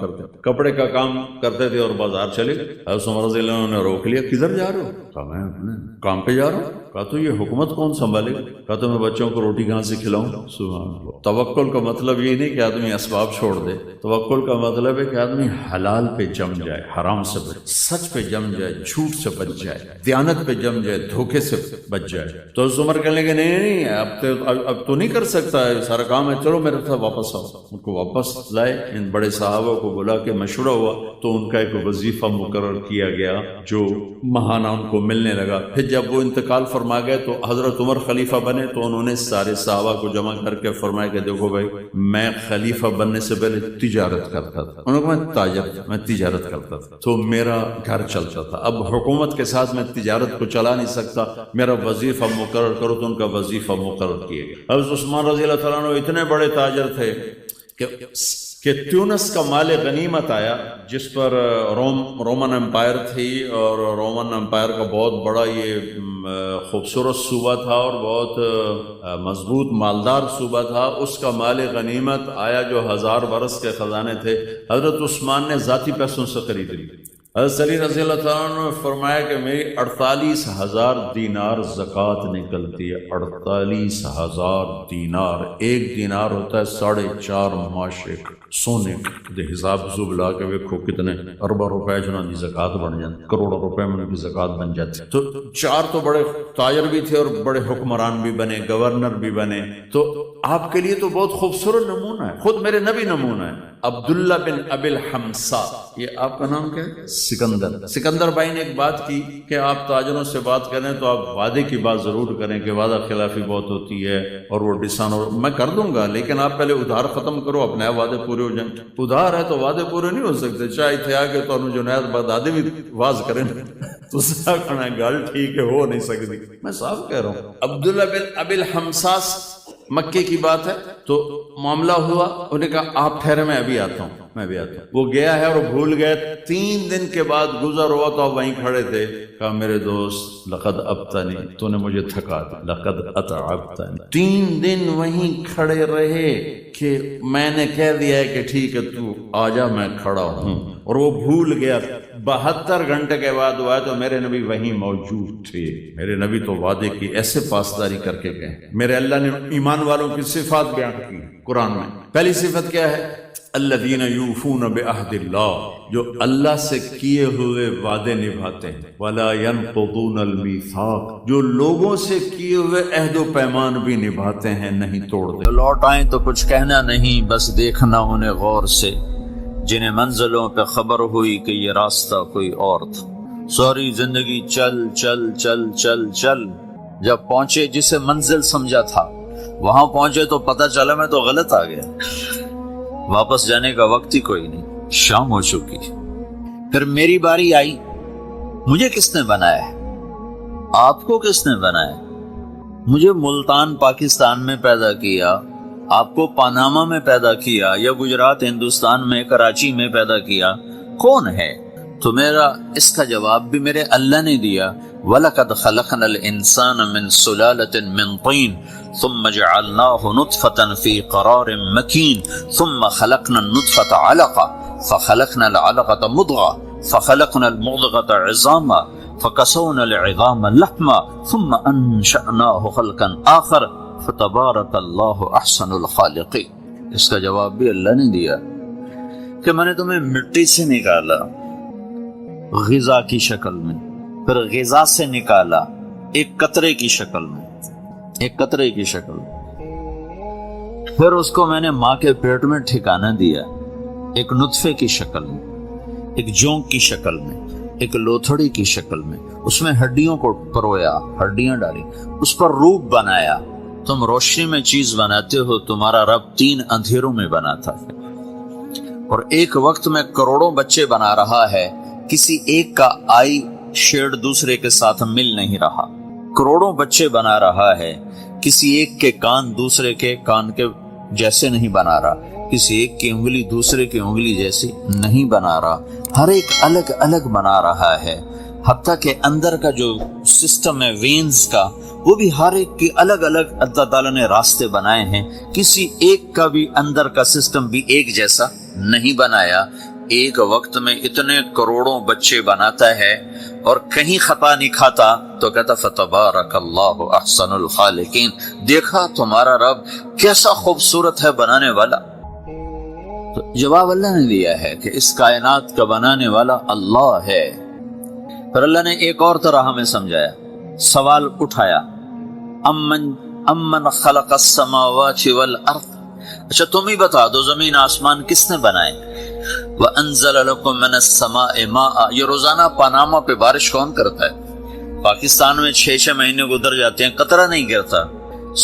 کرتے تھے اور بازار چلے. حضرت عمر رضی اللہ عنہ نے روک لیا, کدھر جا رہے ہو؟ کہا میں اپنے کام پہ جا رہا ہوں. کہا تو یہ حکومت کون سنبھالے گا؟ کہا تو میں بچوں کو روٹی کہاں سے کھلاؤں. سبحان اللہ. توکل کا مطلب یہ نہیں کہ آدمی اسباب چھوڑ دے. توکل کا مطلب ہے کہ آدمی حلال پہ جم جائے, حرام سے بچ, سچ پہ جم جائے, جھوٹ سے بچ جائے, دیانت پہ جم جائے, دھوکے سے بچ جائے. تو عمر کہنے لگے نہیں اب تو نہیں کر سکتا ہے, سارا کام ہے, چلو میرے ساتھ واپس آؤ. ان کو واپس لائے. ان بڑے صحابہ کو بلا کے مشورہ ہوا تو ان کا ایک وظیفہ مقرر کیا گیا جو ماہانہ ان کو ملنے لگا. پھر جب وہ انتقال فرما گئے تو حضرت عمر خلیفہ بنے تو انہوں نے سارے صحابہ کو جمع کر کے فرمایا کہ دیکھو بھائی, میں خلیفہ بننے سے پہلے تجارت کرتا تھا. انہوں نے کہا میں تجارت کرتا تھا تو میرا گھر چلتا تھا. اب حکومت کے ساتھ میں تجارت کو چلا نہیں سکتا, میرا وظیفہ مقرر کرو. تو ان کا وظیفہ مقرر کیا گیا. حضرت عثمان رضی اللہ تعالیٰ عنہ اتنے بڑے تاجر تھے کہ تیونس کا مال غنیمت آیا جس پر رومن امپائر تھی, اور رومن امپائر کا بہت بڑا یہ خوبصورت صوبہ تھا اور بہت مضبوط مالدار صوبہ تھا. اس کا مال غنیمت آیا جو 1000 برس کے خزانے تھے. حضرت عثمان نے ذاتی پیسوں سے خرید لی. حضرت علی رضی اللہ تعالیٰ نے فرمایا کہ میری 48,000 دینار زکوٰۃ نکلتی ہے. 48,000 دینار. 1 دینار ہوتا ہے 4.5 معاشے سونے کے حساب زوب لا کے ویکھو کتنے اربوں روپے جنہوں کی زکوٰۃ بن جاتی, کروڑوں روپے میں کی زکوٰۃ بن جاتی. تو 4 تو بڑے تاجر بھی تھے اور بڑے حکمران بھی بنے, گورنر بھی بنے. تو آپ کے لیے تو بہت خوبصورت نمونہ ہے, خود میرے نبی نمونہ ہے. عبداللہ بن ابی الحمصا, یہ آپ کا نام کیا ہے؟ سکندر بھائی نے ایک بات کی کہ آپ تاجروں سے بات کریں تو آپ وعدے کی بات ضرور کریں کہ وعدہ خلافی بہت ہوتی ہے اور وہ میں کر دوں گا، لیکن آپ پہلے ادھار ختم کرو، اپنے وعدے پورے ہو جائیں۔ ادھار ہے تو وعدے پورے نہیں ہو سکتے، چاہے تھے آگے تو انہوں جنید بغدادی بھی واز کریں تو کہنا گل ٹھیک ہے، ہو نہیں سکتی۔ میں صاف کہہ رہا ہوں۔ عبداللہ بن ابی الحمصاص مکے کی بات ہے، تو معاملہ ہوا، انہوں نے کہا آپ ٹھہرے میں ابھی آتا ہوں، میں بھی آتا ہوں۔ وہ گیا ہے اور بھول گئے، 3 دن کے بعد گزر ہوا تو آپ وہیں کھڑے تھے، کہا میرے دوست لقد ابتنی، تو نے مجھے تھکا دیا، لقد اتعبتنی۔ 3 دن وہیں کھڑے رہے کہ میں نے کہہ دیا ہے کہ ٹھیک ہے تو آجا، میں کھڑا ہوں، اور وہ بھول گیا۔ 72 گھنٹے کے بعد ہوا تو میرے نبی وہیں موجود تھے۔ میرے نبی تو وعدے کی ایسے پاسداری کر کے گئے۔ میرے اللہ نے ایمان والوں کی صفات بیان کی قرآن میں۔ پہلی صفت کیا ہے؟ الذین یوفون بعہد اللہ، جو اللہ سے کیے ہوئے وعدے نبھاتے ہیں۔ ولا ینقضون المیثاق، جو لوگوں سے کیے ہوئے عہد و پیمان بھی نبھاتے ہیں، نہیں توڑتے۔ لوٹ آئیں تو کچھ کہنا نہیں، بس دیکھنا انہیں غور سے، جنہیں منزلوں پہ خبر ہوئی کہ یہ راستہ کوئی اور تھا۔ ساری زندگی چل چل چل چل چل، جب پہنچے جسے منزل سمجھا تھا وہاں پہنچے تو پتہ چلا میں تو غلط آ گیا، واپس جانے کا وقت ہی کوئی نہیں، شام ہو چکی۔ پھر میری باری آئی، مجھے کس نے بنایا ہے؟ آپ کو کس نے بنایا؟ مجھے ملتان پاکستان میں پیدا کیا، آپ کو پاناما میں پیدا کیا، یا گجرات ہندوستان میں کراچی میں پیدا کیا، کون ہے؟ تو میرا اس کا جواب بھی میرے اللہ نے دیا، وَلَقَدْ خَلَقْنَا الْإِنسَانَ مِنْ سُلَالَةٍ مِنْ طِينٍ ثُمَّ جَعَلْنَاهُ نُطْفَةً فِي قَرَارٍ مَكِينٍ ثُمَّ خَلَقْنَا النُّطْفَةَ عَلَقَةً فَخَلَقْنَا الْعَلَقَةَ مُضْغَةً فَخَلَقْنَا الْمُضْغَةَ عِظَامًا فَكَسَوْنَا الْعِظَامَ لَحْمًا ثُمَّ أَنشَأْنَاهُ خَلْقًا آخَرَ فَتَبَارَكَ اللَّهُ أَحْسَنُ الْخَالِقِينَ۔ اس کا جواب بھی اللہ نے دیا کہ میں نے تمہیں مٹی سے نکالا غذا کی شکل میں، پھر غذا سے نکالا ایک قطرے کی شکل میں، ایک قطرے کی شکل میں، پھر اس کو میں نے ماں کے پیٹ میں ٹھکانہ دیا ایک نطفے کی شکل میں، ایک جونک کی شکل میں، ایک لوتھڑی کی شکل میں، اس میں ہڈیوں کو پرویا، ہڈیاں ڈالی، اس پر روپ بنایا۔ تم روشنی میں چیز بناتے ہو، تمہارا رب 3 اندھیروں میں بناتا ہے، اور ایک وقت میں کروڑوں بچے بنا رہا ہے، کسی ایک کا آئی شیڈ دوسرے کے ساتھ مل نہیں رہا، کروڑوں بچے بنا رہا ہے، کسی ایک کے کان دوسرے کے کان کے جیسے نہیں بنا رہا، کسی ایک کی انگلی دوسرے کی انگلی جیسی نہیں بنا رہا، ہر ایک الگ الگ بنا رہا ہے، حتیٰ کہ اندر کا جو سسٹم ہے وینز کا، وہ بھی ہر ایک کی الگ الگ اللہ تعالیٰ نے راستے بنائے ہیں، کسی ایک کا بھی اندر کا سسٹم بھی ایک جیسا نہیں بنایا۔ ایک وقت میں اتنے کروڑوں بچے بناتا ہے اور کہیں خطا نہیں کھاتا، تو کہتا فتبارک اللہ احسن الخالقین، دیکھا تمہارا رب کیسا خوبصورت ہے بنانے والا۔ تو جواب اللہ نے دیا ہے کہ اس کائنات کا بنانے والا اللہ ہے۔ پھر اللہ نے ایک اور طرح ہمیں سمجھایا، سوال اٹھایا، امن خلق السماوات والارض، اچھا تم ہی بتا دو زمین آسمان کس نے بنائے؟ وَأَنزَلَ لَكُم مِّنَ السَّمَاءِ مَاءً، یہ روزانہ پاناما پہ بارش کون کرتا ہے؟ پاکستان میں 6 مہینے گزر جاتے ہیں، قطرہ نہیں گرتا،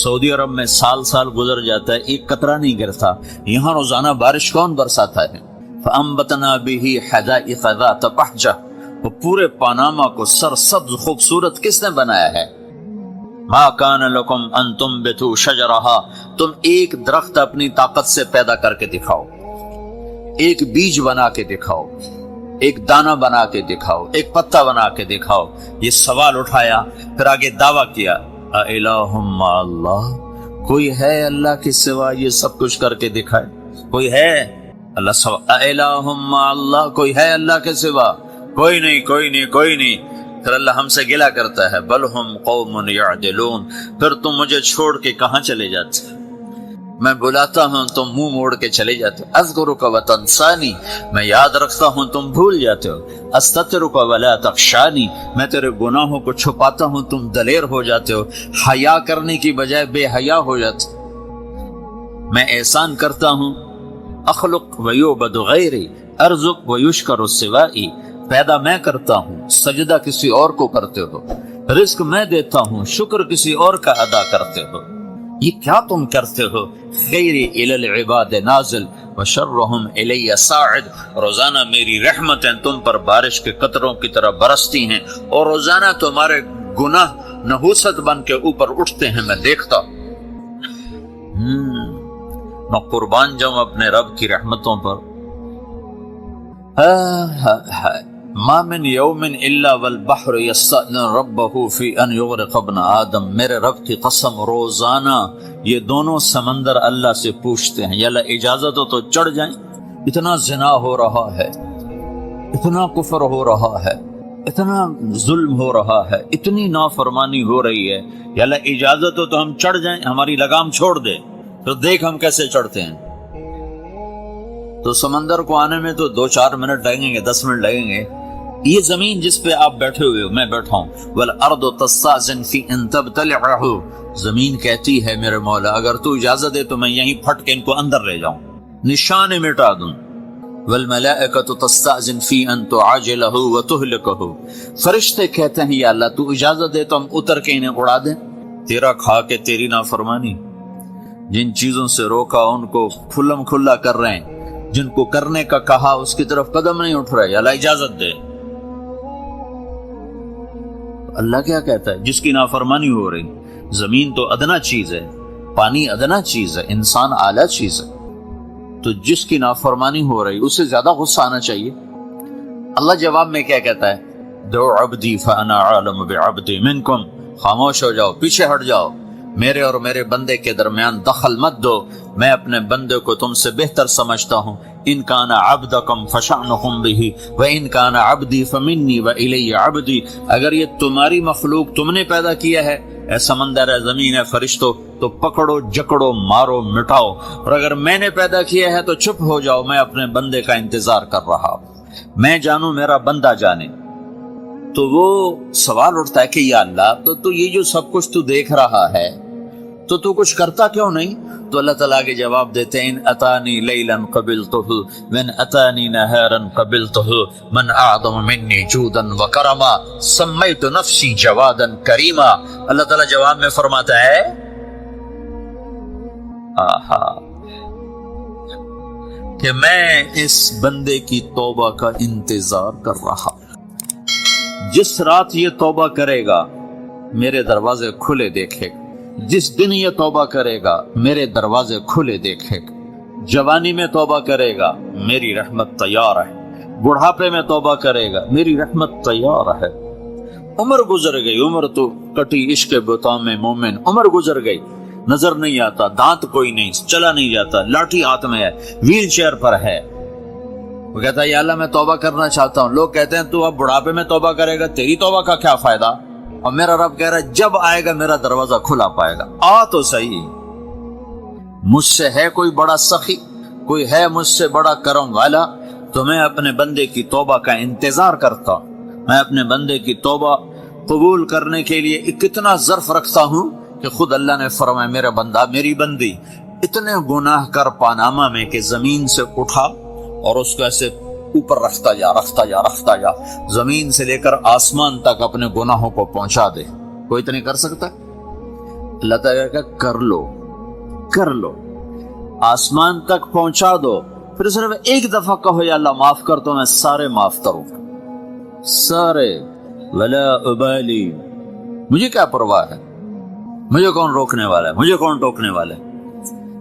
سعودی عرب میں سال گزر جاتا ہے، ایک قطرہ نہیں گرتا، یہاں روزانہ بارش کون برساتا ہے؟ فَأَنبَتْنَا بِهِ حَدَائِقَ ذَاتَ بَهْجَةٍ، وہ پورے پاناما کو سرسبز خوبصورت کس نے بنایا ہے؟ مَا كَانَ لَكُمْ أَن تُنبِتُوا شَجَرَهَا، تم ایک درخت اپنی طاقت سے پیدا کر کے دکھاؤ، ایک بیج بنا کے دکھاؤ، ایک دانہ بنا کے دکھاؤ، ایک پتا بنا کے دکھاؤ۔ یہ سوال اٹھایا، پھر آگے دعویٰ کیا، اِلَٰهٌ مَّعَ اللَّهِ، کوئی ہے اللہ کے سوا یہ سب کچھ کر کے دکھائے؟ کوئی ہے؟ اللہ سوا اِلَٰهٌ مَّعَ اللَّهِ، کوئی ہے اللہ کے سوا؟ کوئی نہیں، کوئی نہیں، کوئی نہیں۔ پھر اللہ ہم سے گلہ کرتا ہے، بل ہم قوم یعدلون، پھر تم مجھے چھوڑ کے کہاں چلے جاتے؟ میں بلاتا ہوں تم منہ موڑ کے چلے جاتے ہو، اذکرک وتنسانی، میں یاد رکھتا ہوں تم بھول جاتے ہو، استترک ولا تخشانی، میں تیرے گناہوں کو چھپاتا ہوں تم دلیر ہو جاتے ہو، حیا کرنے کی بجائے بے حیا ہو جاتے، میں احسان کرتا ہوں، اخلق ویعبد غیری ارزق ویشکر سوائی، پیدا میں کرتا ہوں، سجدہ کسی اور کو کرتے ہو، رزق میں دیتا ہوں، شکر کسی اور کا ادا کرتے ہو، یہ کیا تم کرتے ہو؟ خیری الی العباد نازل وشرہم الی صاعد، روزانہ میری رحمتیں تم پر بارش کے قطروں کی طرح برستی ہیں اور روزانہ تمہارے گناہ نحوست بن کے اوپر اٹھتے ہیں، میں دیکھتا ہوں۔ میں قربان جاؤں اپنے رب کی رحمتوں پر۔ ما من یوم الا والبحر یستأذن ربہ فی ان یغرق ابن آدم، میرے رب کی قسم روزانہ یہ دونوں سمندر اللہ سے پوچھتے ہیں یا اللہ اجازت ہو تو چڑھ جائیں، اتنا زنا ہو رہا ہے، اتنا کفر ہو رہا ہے، اتنا ظلم ہو رہا ہے، اتنی نافرمانی ہو رہی ہے، یا اللہ اجازت ہو تو ہم چڑھ جائیں، ہماری لگام چھوڑ دے، تو دیکھ ہم کیسے چڑھتے ہیں۔ تو سمندر کو آنے میں تو 2-4 منٹ لگیں گے، 10 منٹ لگیں گے۔ یہ زمین جس پہ آپ بیٹھے ہوئے ہو، میں بیٹھا ہوں، والارض تستأذن فی ان تبتلعہ، زمین کہتی ہے میرے مولا اگر تو اجازت دے تو میں یہیں پھٹ کے ان کو اندر لے جاؤں، نشان مٹا دوں۔ والملائکۃ تستأذن فی ان تعاجلہ وتہلکہ، فرشتے کہتے ہیں یا اللہ تو اجازت دے تو ہم اتر کے انہیں اڑا دیں، تیرا کھا کے تیری نافرمانی، جن چیزوں سے روکا ان کو کھلم کھلا کر رہے ہیں، جن کو کرنے کا کہا اس کی طرف قدم نہیں اٹھ رہا ہے، اللہ اجازت دے۔ اللہ کیا کہتا ہے؟ جس کی نافرمانی ہو رہی، زمین تو ادنا چیز ہے، پانی ادنا چیز ہے، انسان اعلیٰ چیز ہے، تو جس کی نافرمانی ہو رہی اسے زیادہ غصہ آنا چاہیے۔ اللہ جواب میں کیا کہتا ہے؟ دو عبدی فانا عالم بعبدی منکم، خاموش ہو جاؤ، پیچھے ہٹ جاؤ، میرے اور میرے بندے کے درمیان دخل مت دو، میں اپنے بندے کو تم سے بہتر سمجھتا ہوں۔ ان کان عبدکم فشأنکم بہ وان کان عبدی فمنی والی عبدی، اگر یہ تمہاری مخلوق تم نے پیدا کیا ہے، اے سمندر ہے، زمین ہے، فرشتوں، تو پکڑو جکڑو مارو مٹاؤ، اور اگر میں نے پیدا کیا ہے تو چپ ہو جاؤ، میں اپنے بندے کا انتظار کر رہا ہوں، میں جانوں میرا بندہ جانے۔ تو وہ سوال اٹھتا ہے کہ یا اللہ تو یہ جو سب کچھ تو دیکھ رہا ہے تو کچھ کرتا کیوں نہیں؟ تو اللہ تعالیٰ کے جواب دیتے ہیں ان اتانی لیلا قبلتہ من اتانی نہارا قبلتہ من اعظم منی جودا وکرما سمیت نفسی جوادا کریما۔ اللہ تعالیٰ جواب میں فرماتا ہے کہ میں اس بندے کی توبہ کا انتظار کر رہا، جس رات یہ توبہ کرے گا میرے دروازے کھلے دیکھے گا، جس دن یہ توبہ کرے گا میرے دروازے کھلے دیکھے گا، جوانی میں توبہ کرے گا میری رحمت تیار ہے، بڑھاپے میں توبہ کرے گا میری رحمت تیار ہے۔ عمر گزر گئی، عمر تو کٹی عشق بتاؤں میں مومن، عمر گزر گئی، نظر نہیں آتا، دانت کوئی نہیں، چلا نہیں جاتا، لاٹھی ہاتھ میں ہے، ویل چیئر پر ہے، وہ کہتا ہے یا اللہ میں توبہ کرنا چاہتا ہوں۔ لوگ کہتے ہیں تو اب بڑھاپے میں توبہ کرے گا، تیری توبہ کا کیا فائدہ؟ اور میرا رب کہہ رہا ہے جب آئے گا میرا دروازہ کھلا پائے گا، آ تو صحیح، مجھ سے ہے کوئی بڑا سخی، کوئی ہے مجھ سے بڑا کرم والا، تو میں اپنے بندے کی توبہ کا انتظار کرتا ہوں، میں اپنے بندے کی توبہ قبول کرنے کے لیے کتنا ظرف رکھتا ہوں کہ خود اللہ نے فرمایا میرا بندہ میری بندی اتنے گناہ کر پاناما میں کہ زمین سے اٹھا اور اس کو ایسے اوپر رکھتا جا، زمین سے لے کر آسمان تک اپنے گناہوں کو پہنچا دے، کوئی تو نہیں کر سکتا۔ اللہ تعالیٰ کہ کر لو، آسمان تک پہنچا دو، پھر صرف ایک دفعہ کہو یا اللہ معاف کر تو میں سارے معاف کروں، سارے، ولا ابالی، مجھے کیا پرواہ ہے، مجھے کون روکنے والا ہے، مجھے کون ٹوکنے والا ہے۔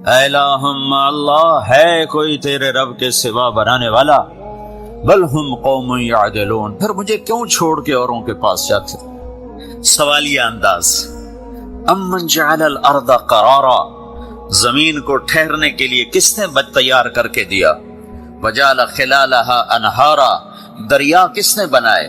اے اللہم اللہ ہے کوئی تیرے رب کے سوا بنانے والا؟ بل ہم قوم یعدلون، پھر مجھے کیوں چھوڑ کے اوروں کے پاس جاتے؟ سوالیہ انداز۔ امن جعل الارض قرارا، زمین کو ٹھہرنے کے لیے کس نے تیار کر کے دیا؟ وجعل خلالہا انہارا، دریا کس نے بنائے؟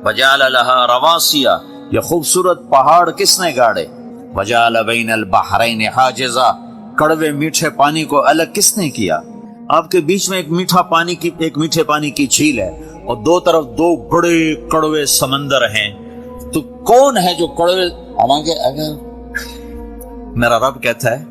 وجعل لہا رواسیا، یہ خوبصورت پہاڑ کس نے گاڑے؟ وجعل بین البحرین حاجزا، کڑوے میٹھے پانی کو الگ کس نے کیا؟ آپ کے بیچ میں ایک میٹھے پانی کی جھیل ہے اور دو طرف دو بڑے کڑوے سمندر ہیں، تو کون ہے جو کڑوے؟ حالانکہ اگر میرا رب کہتا ہے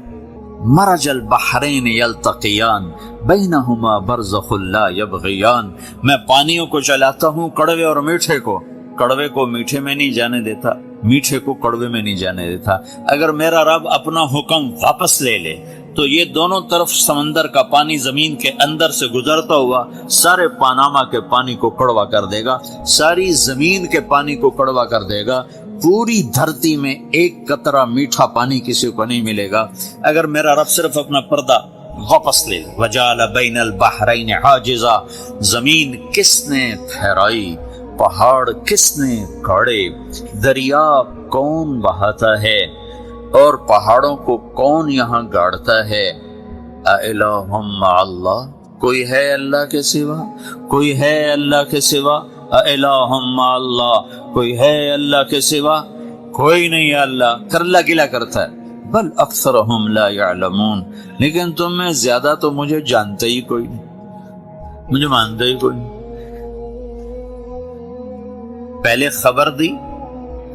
مرج البحرین یلتقیان بینہما برزخ لا یبغیان، میں پانیوں کو چلاتا ہوں، کڑوے اور میٹھے کو، کڑوے کو میٹھے میں نہیں جانے دیتا، میٹھے کو کڑوے میں نہیں جانے دیتا۔ اگر میرا رب اپنا حکم واپس لے لے تو یہ دونوں طرف سمندر کا پانی زمین کے اندر سے گزرتا ہوا سارے پاناما کے پانی کو کڑوا کر دے گا، ساری زمین کے پانی کو کڑوا کر دے گا، پوری دھرتی میں ایک قطرہ میٹھا پانی کسی کو نہیں ملے گا اگر میرا رب صرف اپنا پردہ واپس لے لے۔ وجعل بین البحرین حاجزا، زمین کس نے ٹھہرائی، پہاڑ کس نے کاڑے، دریا کون بہاتا ہے اور پہاڑوں کو کون یہاں گاڑتا ہے؟ اِلٰہٌ مع اللہ، کوئی ہے اللہ کے سوا؟ کوئی ہے اللہ کے سوا؟ اِلٰہٌ مع اللہ، کوئی ہے اللہ کے سوا؟ کوئی نہیں ہے اللہ، کر اللہ گلا کرتا ہے۔ بل اکثرہم لا یعلمون، لیکن تم میں زیادہ تو مجھے جانتا ہی کوئی نہیں، مجھے مانتا ہی کوئی نہیں۔ پہلے خبر دی،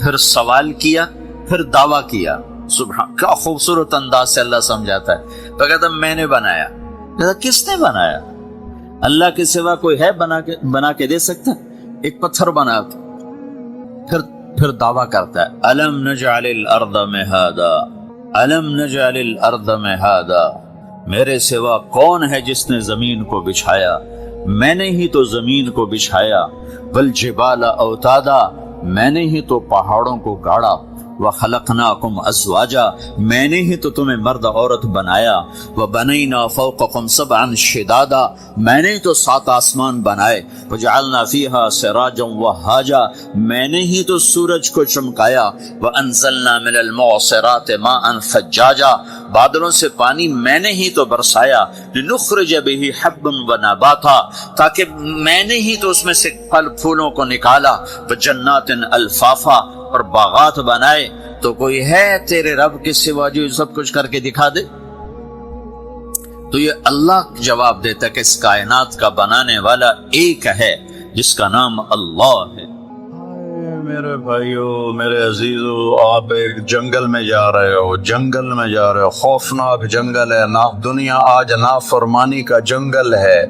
پھر سوال کیا، پھر دعویٰ کیا۔ سبحان، کیا خوبصورت انداز سے اللہ سمجھاتا ہے۔ تو کہتا میں نے بنایا، کہتا کس نے بنایا؟ اللہ کے سوا کوئی ہے بنا کے دے سکتا؟ ایک پتھر بنا، پھر دعویٰ کرتا ہے الم نجعل الارض مہادا، الم نجعل الارض مہادا، میرے سوا کون ہے جس نے زمین کو بچھایا؟ میں نے ہی تو زمین کو بچھایا۔ والجبال اوتادا، میں نے ہی تو پہاڑوں کو گاڑا۔ وخلقناکم ازواجا، میں نے ہی تو تمہیں مرد عورت بنایا۔ وبنینا فوقکم سبعا شدادا، میں نے ہی تو 7 آسمان بنائے۔ وجعلنا فیہا سراجا وہاجا، میں نے ہی تو سورج کو چمکایا۔ وانزلنا من المعصرات ماء ثجاجا، بادلوں سے پانی میں نے ہی تو برسایا۔ لنخرج به حبا ونباتا، تاکہ میں نے ہی تو اس میں سے پھل پھولوں کو نکالا۔ وجنات الفافا، اور باغات بنائے۔ تو کوئی ہے تیرے رب کے سوا جو سب کچھ کر کے دکھا دے؟ تو یہ اللہ جواب دیتا کہ اس کائنات کا بنانے والا ایک ہے جس کا نام اللہ ہے۔ میرے بھائیو، میرے عزیزو، آپ ایک جنگل میں جا رہے ہو، جنگل میں جا رہے ہو، خوفناک جنگل ہے۔ دنیا آج نافرمانی کا جنگل ہے۔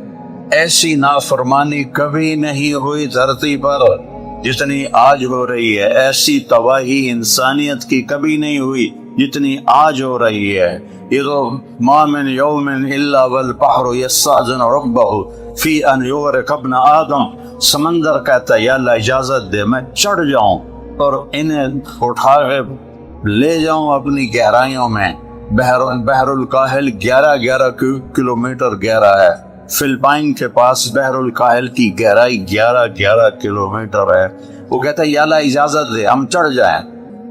ایسی نافرمانی کبھی نہیں ہوئی دھرتی پر جتنی آج ہو رہی ہے۔ ایسی تباہی انسانیت کی کبھی نہیں ہوئی جتنی آج ہو رہی ہے۔ یہ تو ما من یوم الا والبحر یستأذن ربہ فی ان یغرق ابن آدم، سمندر کہتا ہے یا اللہ اجازت دے میں چڑھ جاؤں اور انہیں اٹھا کے لے جاؤں اپنی گہرائیوں میں۔ بحر الکاہل 11 کلومیٹر گہرا ہے۔ فلپائن کے پاس بحر الکاہل کی گہرائی 11 کلومیٹر ہے۔ وہ کہتا ہے یا اللہ اجازت دے ہم چڑھ جائیں۔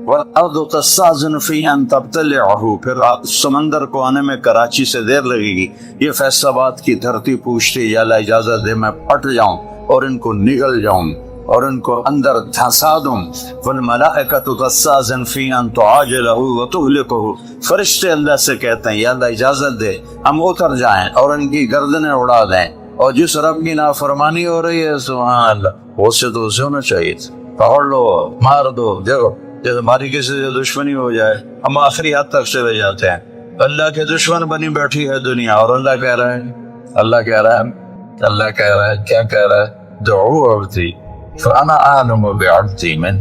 وَالْأَرْضُ تَسْتَأْذِنُ فِيهِ أَن تَبْتَلِعَهُ، پھر سمندر کو آنے میں کراچی سے دیر لگے گی۔ یہ فیصل آباد کی دھرتی پوچھتی یا اللہ اجازت دے میں پھٹ جاؤں اور ان کو نگل جاؤں اور ان کو اندر دھنسا دوں۔ وَالْمَلَائِكَةُ تَسْتَأْذِنُ فِيهِ أَن تُعَاجِلَهُ وَتُهْلِكَهُ، فرشتے اللہ سے کہتے ہیں یا اللہ اجازت دے ہم اتر جائیں اور ان کی گردنیں اڑا دیں۔ اور جس رب کی نافرمانی ہو رہی ہے سبحان اللہ، اس سے تو اسے ہونا چاہیے تھا، پکڑ لو مار دو۔ دیکھو جب ہماری کسی سے دشمنی ہو جائے ہم آخری حد تک چلے جاتے ہیں۔ اللہ کے دشمن بنی بیٹھی ہے دنیا، اور اللہ کہہ رہا ہے کیا کہہ رہا ہے؟ دعو عبدی فانا اعلم بعبدی من۔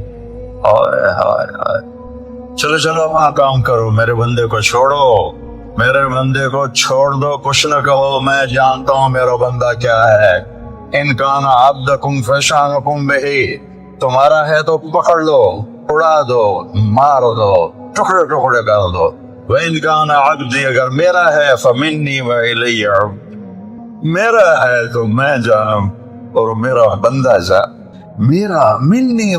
چلو وہاں کام کرو، میرے بندے کو چھوڑو، میرے بندے کو چھوڑ دو، کچھ نہ کہو، میں جانتا ہوں میرا بندہ کیا ہے۔ ان کان عبدکم فشانکم بہی، تمہارا ہے تو پکڑ لو، اڑا دو، مار دو، ٹکڑے ٹکڑے کر دو۔ وَإِنْ كَانَ عَبْدِي، اگر میرا ہے فَمِنِّي وَإِلَيَّ عَبْدِ، میرا ہے تو میں جانم اور میرا بندہ جا میرا۔ مِنِّي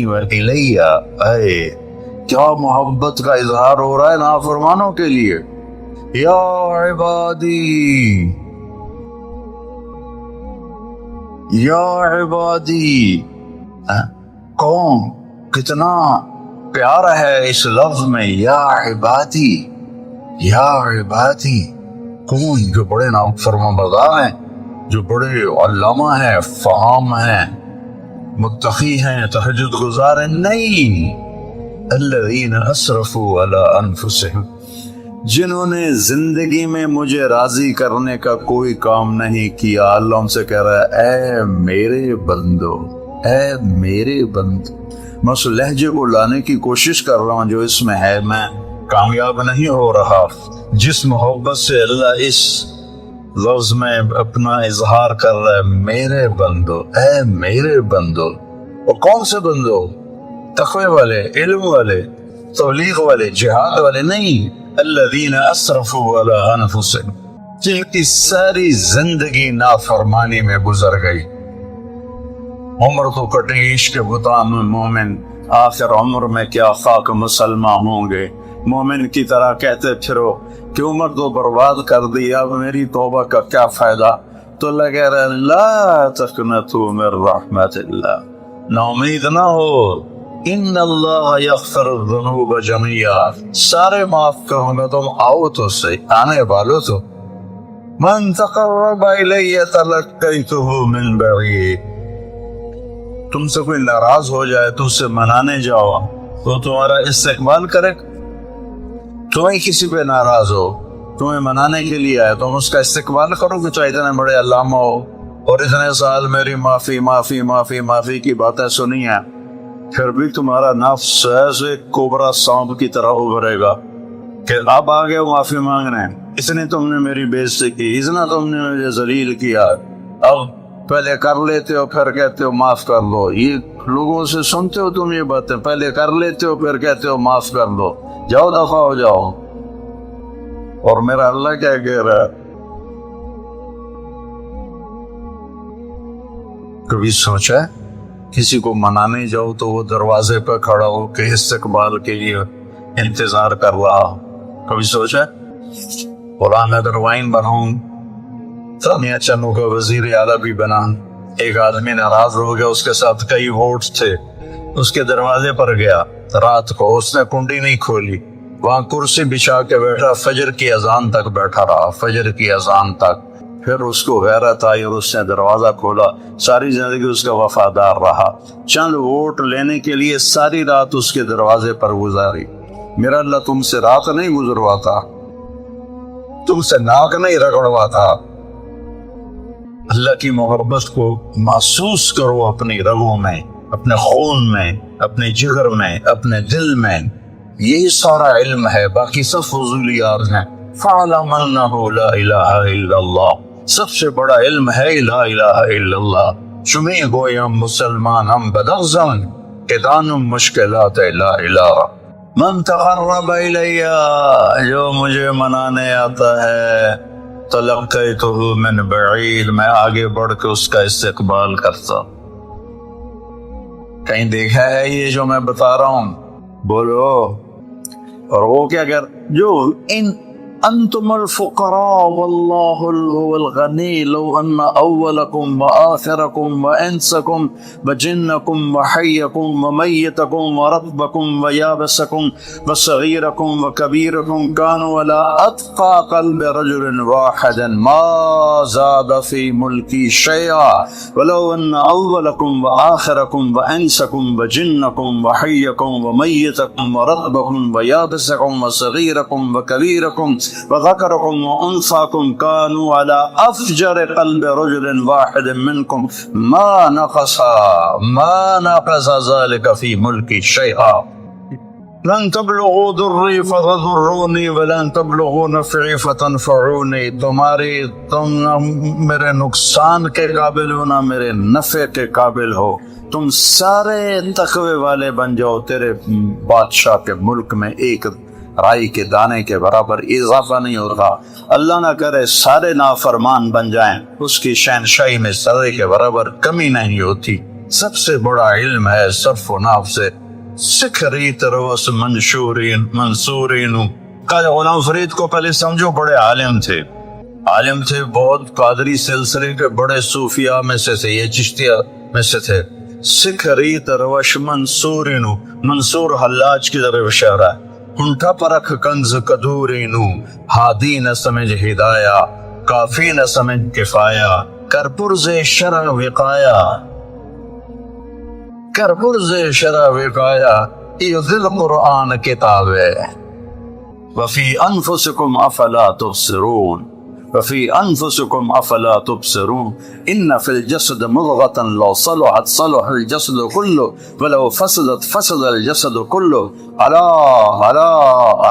وَإِلَيَّ، اے کیا محبت کا اظہار ہو رہا ہے نافرمانوں کے لیے۔ یا عبادی، کون کتنا پیارا ہے اس لفظ میں یا عبادی، یا عبادی۔ کون؟ جو بڑے فرما بردار ہیں، جو بڑے علامہ ہیں، فہام ہیں، متقی ہیں، تہجد گزار ہیں؟ نہیں، الذین اسرفوا علی انفسہم، جنہوں نے زندگی میں مجھے راضی کرنے کا کوئی کام نہیں کیا، اللہ ان سے کہہ رہا ہے اے میرے بندو، اے میرے بندو، میں اس لہجے کو لانے کی کوشش کر رہا ہوں جو اس میں ہے، میں کامیاب نہیں ہو رہا۔ جس محبت سے اللہ اس لفظ میں اپنا اظہار کر رہا ہے، میرے بندو، اے میرے بندو، اور کون سے بندو؟ تقوی والے، علم والے، تبلیغ والے، جہاد والے نہیں، الذین اسرفوا علی انفسہم، جن کی ساری زندگی نافرمانی میں گزر گئی۔ عمر تو کٹی عشق بتان مومن، آخر عمر میں کیا خاک مسلمان ہوں گے۔ مومن کی طرح کہتے پھرو کہ عمر تو برباد کر دی، اب میری توبہ کا کیا فائدہ؟ تو اللہ کہہ رہا ہے لا تقنطوا من رحمت اللہ، نا امید نہ ہو، ان اللہ یغفر الذنوب جميعا، سارے معاف کروں گا، تم آؤ تو صحیح، آنے والو تو۔ من تقرب الی تلقیتہ من بعید، تم سے کوئی ناراض ہو جائے تو اسے منانے جاؤ تو تمہارا استقبال کرے۔ تمہیں کسی پہ ناراض ہو، تمہیں منانے کے لیے آئے، تم اس کا استقبال کرو کہ چاہے اتنے بڑے علامہ ہو اور اتنے سال میری معافی معافی معافی معافی کی باتیں سنی ہیں، پھر بھی تمہارا نفس ایسے کوبرا سانپ کی طرح ابھرے گا کہ اب آگے معافی مانگنے، اتنی تم نے میری بے عزتی کی، اتنا تم نے مجھے ذلیل کیا، اب پہلے کر لیتے ہو پھر کہتے ہو معاف کر دو۔ یہ لوگوں سے سنتے ہو تم یہ باتیں، پہلے کر لیتے ہو پھر کہتے ہو معاف کر دو، جاؤ دفع ہو جاؤ۔ اور میرا اللہ کیا کہہ رہا ہے؟ کبھی سوچا ہے کسی کو منانے جاؤ تو وہ دروازے پہ کھڑا ہو کہ استقبال کے لیے انتظار کر رہا ہو؟ کبھی سوچا ہے؟ قرآن اگر وائن بناؤں، ثانیہ چنو کا وزیر اعلیٰ بھی بنا، ایک آدمی ناراض ہو گیا، اس کے ساتھ کئی ووٹس تھے، اس کے دروازے پر گیا رات کو، اس نے کنڈی نہیں کھولی، وہاں کرسی بچھا کے بیٹھا، فجر کی اذان تک بیٹھا رہا، فجر کی اذان تک، پھر اس کو غیرت آئی اور اس نے دروازہ کھولا، ساری زندگی اس کا وفادار رہا، چند ووٹ لینے کے لیے ساری رات اس کے دروازے پر گزاری۔ میرا اللہ تم سے رات نہیں گزرواتا، تم سے ناک نہیں رگڑواتا۔ اللہ کی محبت کو محسوس کرو اپنی رگوں میں، اپنے خون میں، اپنے جگر میں، اپنے دل میں، یہی سارا علم ہے، باقی سب فضولیات ہیں۔ فَعْلَمْ أَنَّهُ لَا إِلَهَ إِلَّا اللَّهُ، سب سے بڑا علم ہے لا الہ الا اللہ۔ شمی گویم مسلمان ہم بدغزن کہ دانم مشکلات لا الہ۔ من تقرب الیہ، جو مجھے منانے آتا ہے، تلقیتہ من بعید، میں آگے بڑھ کے اس کا استقبال کرتا۔ کہیں دیکھا ہے یہ جو میں بتا رہا ہوں؟ بولو۔ اور وہ کیا کر، جو ان انتم الفقراء واللہ هو الغنی لو ان اولکم وآخرکم وانسکم وجنکم وحیکم ومیتکم ورطبکم ویابسکم وصغیرکم وکبیرکم کانوا علی اتقى قلب رجل واحد ما زاد فی ملکی شیئا ولو ان اولکم وآخرکم وانسکم وجنکم وحیکم ومیتکم ورطبکم ویابسکم وصغیرکم وکبیرکم وذكركم وأنثاكم كانوا على أفجر قلب رجل واحد منكم ما نقص ذلك في ملكي شيئا لن تبلغوا ضري فتضروني ولن تبلغوا نفعي فتنفعوني۔ تم میرے نقصان کے قابل ہو نہ میرے نفع کے قابل ہو، تم سارے تقوی والے بن جاؤ، تیرے بادشاہ کے ملک میں ایک رائی کے دانے کے برابر اضافہ نہیں ہوتا۔ اللہ نہ کرے سارے نافرمان بن جائیں، اس کی شہنشاہی میں ذرے کے برابر کمی نہیں ہوتی۔ سب سے بڑا علم ہے صرف و ناف سے سکھری تروس منصورین۔ قاضی غلام فرید کو پہلے سمجھو بڑے عالم تھے، بہت قادری سلسلے کے بڑے صوفیاء میں سے تھے، یہ چشتیہ میں سے تھے۔ سکھری تروش منصورین، منصور حلاج کی طرف اشارہ ہے۔ انٹھا پرکھ کنز کدورینو، ہادی نہ سمجھ ہدایہ، کافی نہ سمجھ کفایہ، کر پرز شرع وقایا، کر پرز شرع وقایا، یہ ذل قرآن کتاب ہے۔ وفی انفسکم افلا تبصرون وفی انفسکم افلا تبصرون ان فی الجسد مضغۃ لو صلحت صلح الجسد کلہ ولو فسدت فسد الجسد کلہ الا الا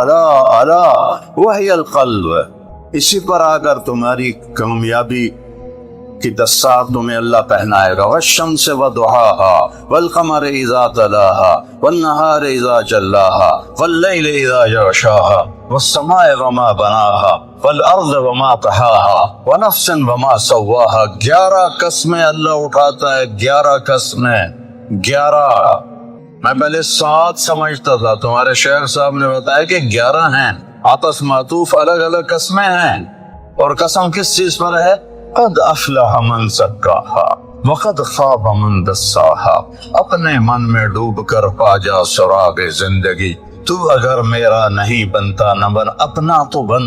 الا الا وہی القلب. اسی پر آ کر تمہاری کامیابی کی دستار تمہیں اللہ پہنائے گا. والشمس وضحاها والقمر اذا تلاها والنهار اذا جلاها واللیل اذا یغشاها والسماء وما بناها والارض وما طحاها ونفس وما سواها. 11 قسمیں اللہ اٹھاتا ہے, 11 قسمیں, 11. میں پہلے 7 سمجھتا تھا, تمہارے شیخ صاحب نے بتایا کہ 11 ہیں. عطف معطوف الگ الگ قسمیں ہیں. اور قسم کس چیز پر ہے؟ قد افلح من زکاها وقد خاب من دساها. اپنے من میں ڈوب کر پا جا سراغ زندگی. تو اگر میرا نہیں بنتا نہ بن, اپنا تو بن,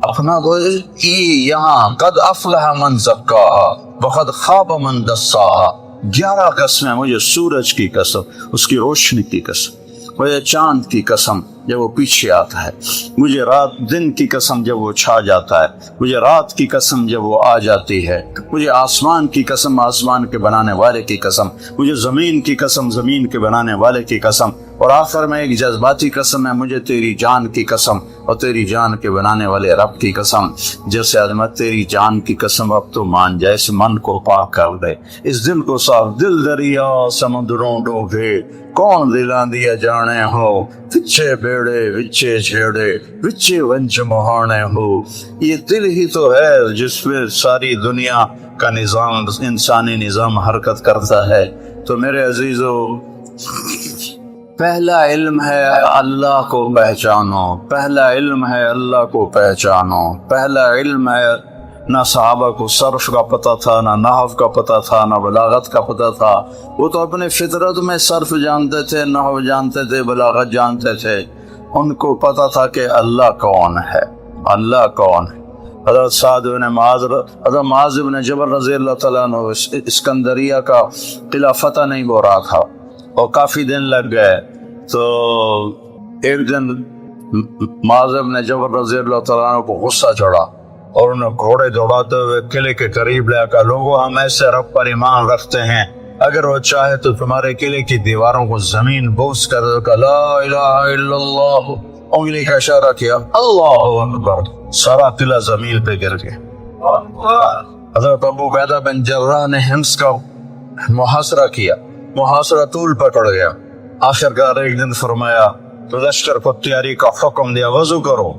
اپنا تو یہاں. قد افلح من زکاها وقد خاب من دساها. 11 قسمیں. مجھے سورج کی قسم, اس کی روشنی کی قسم, مجھے چاند کی قسم جب وہ پیچھے آتا ہے, مجھے رات دن کی قسم جب وہ چھا جاتا ہے, مجھے رات کی قسم جب وہ آ جاتی ہے, مجھے آسمان کی قسم آسمان کے بنانے والے کی قسم, مجھے زمین کی قسم زمین کے بنانے والے کی قسم, اور آخر میں ایک جذباتی قسم ہے, مجھے تیری جان کی قسم اور تیری جان کے بنانے والے رب کی قسم. جیسے عظمت تیری جان کی قسم اب تو مان جائے, اس من کو پاک کر دے, اس دل کو صاف. دل دریا سمندروں ڈوبے کون دلاں دیا جانے ہو, وچے بیڑے وچے چھیڑے وچے ونج مہانے ہو. یہ دل ہی تو ہے جس پہ ساری دنیا کا نظام, انسانی نظام حرکت کرتا ہے. تو میرے عزیزو, پہلا علم ہے اللہ کو پہچانو, پہلا علم ہے اللہ کو پہچانو. پہلا علم ہے, نہ صحابہ کو صرف کا پتہ تھا, نہ نحو کا پتہ تھا, نہ بلاغت کا پتہ تھا. وہ تو اپنے فطرت میں صرف جانتے تھے, نحو جانتے تھے, بلاغت جانتے تھے. ان کو پتہ تھا کہ اللہ کون ہے, اللہ کون ہے. حضرت سعد بن معاذ, حضرت معاذ بن جبل رضی اللہ تعالیٰ عنہ اسکندریہ کا قلعہ فتح نہیں ہو رہا تھا اور کافی دن لگ گئے. تو ایک دن معاذ بن جبل رضی اللہ تعالیٰ عنہ کو غصہ چڑھا اور انہیں گھوڑے دوڑاتے ہوئے قلعے کے قریب لے کر, لوگوں ہم ایسے رب پر ایمان رکھتے ہیں, اگر وہ چاہے تو تمہارے قلعے کی دیواروں کو زمین بوس کر دے. لا الہ الا اللہ, انگلی کا اشارہ کیا, اللہ اکبر, سارا قلعہ زمین پہ گر گیا. حضرت ابو عبیدہ بن جراح نے حمص کا محاصرہ کیا, محاصرہ طول پکڑ گیا. آخرکار ایک دن فرمایا تو لشکر کو تیاری کا حکم دیا, وضو کرو.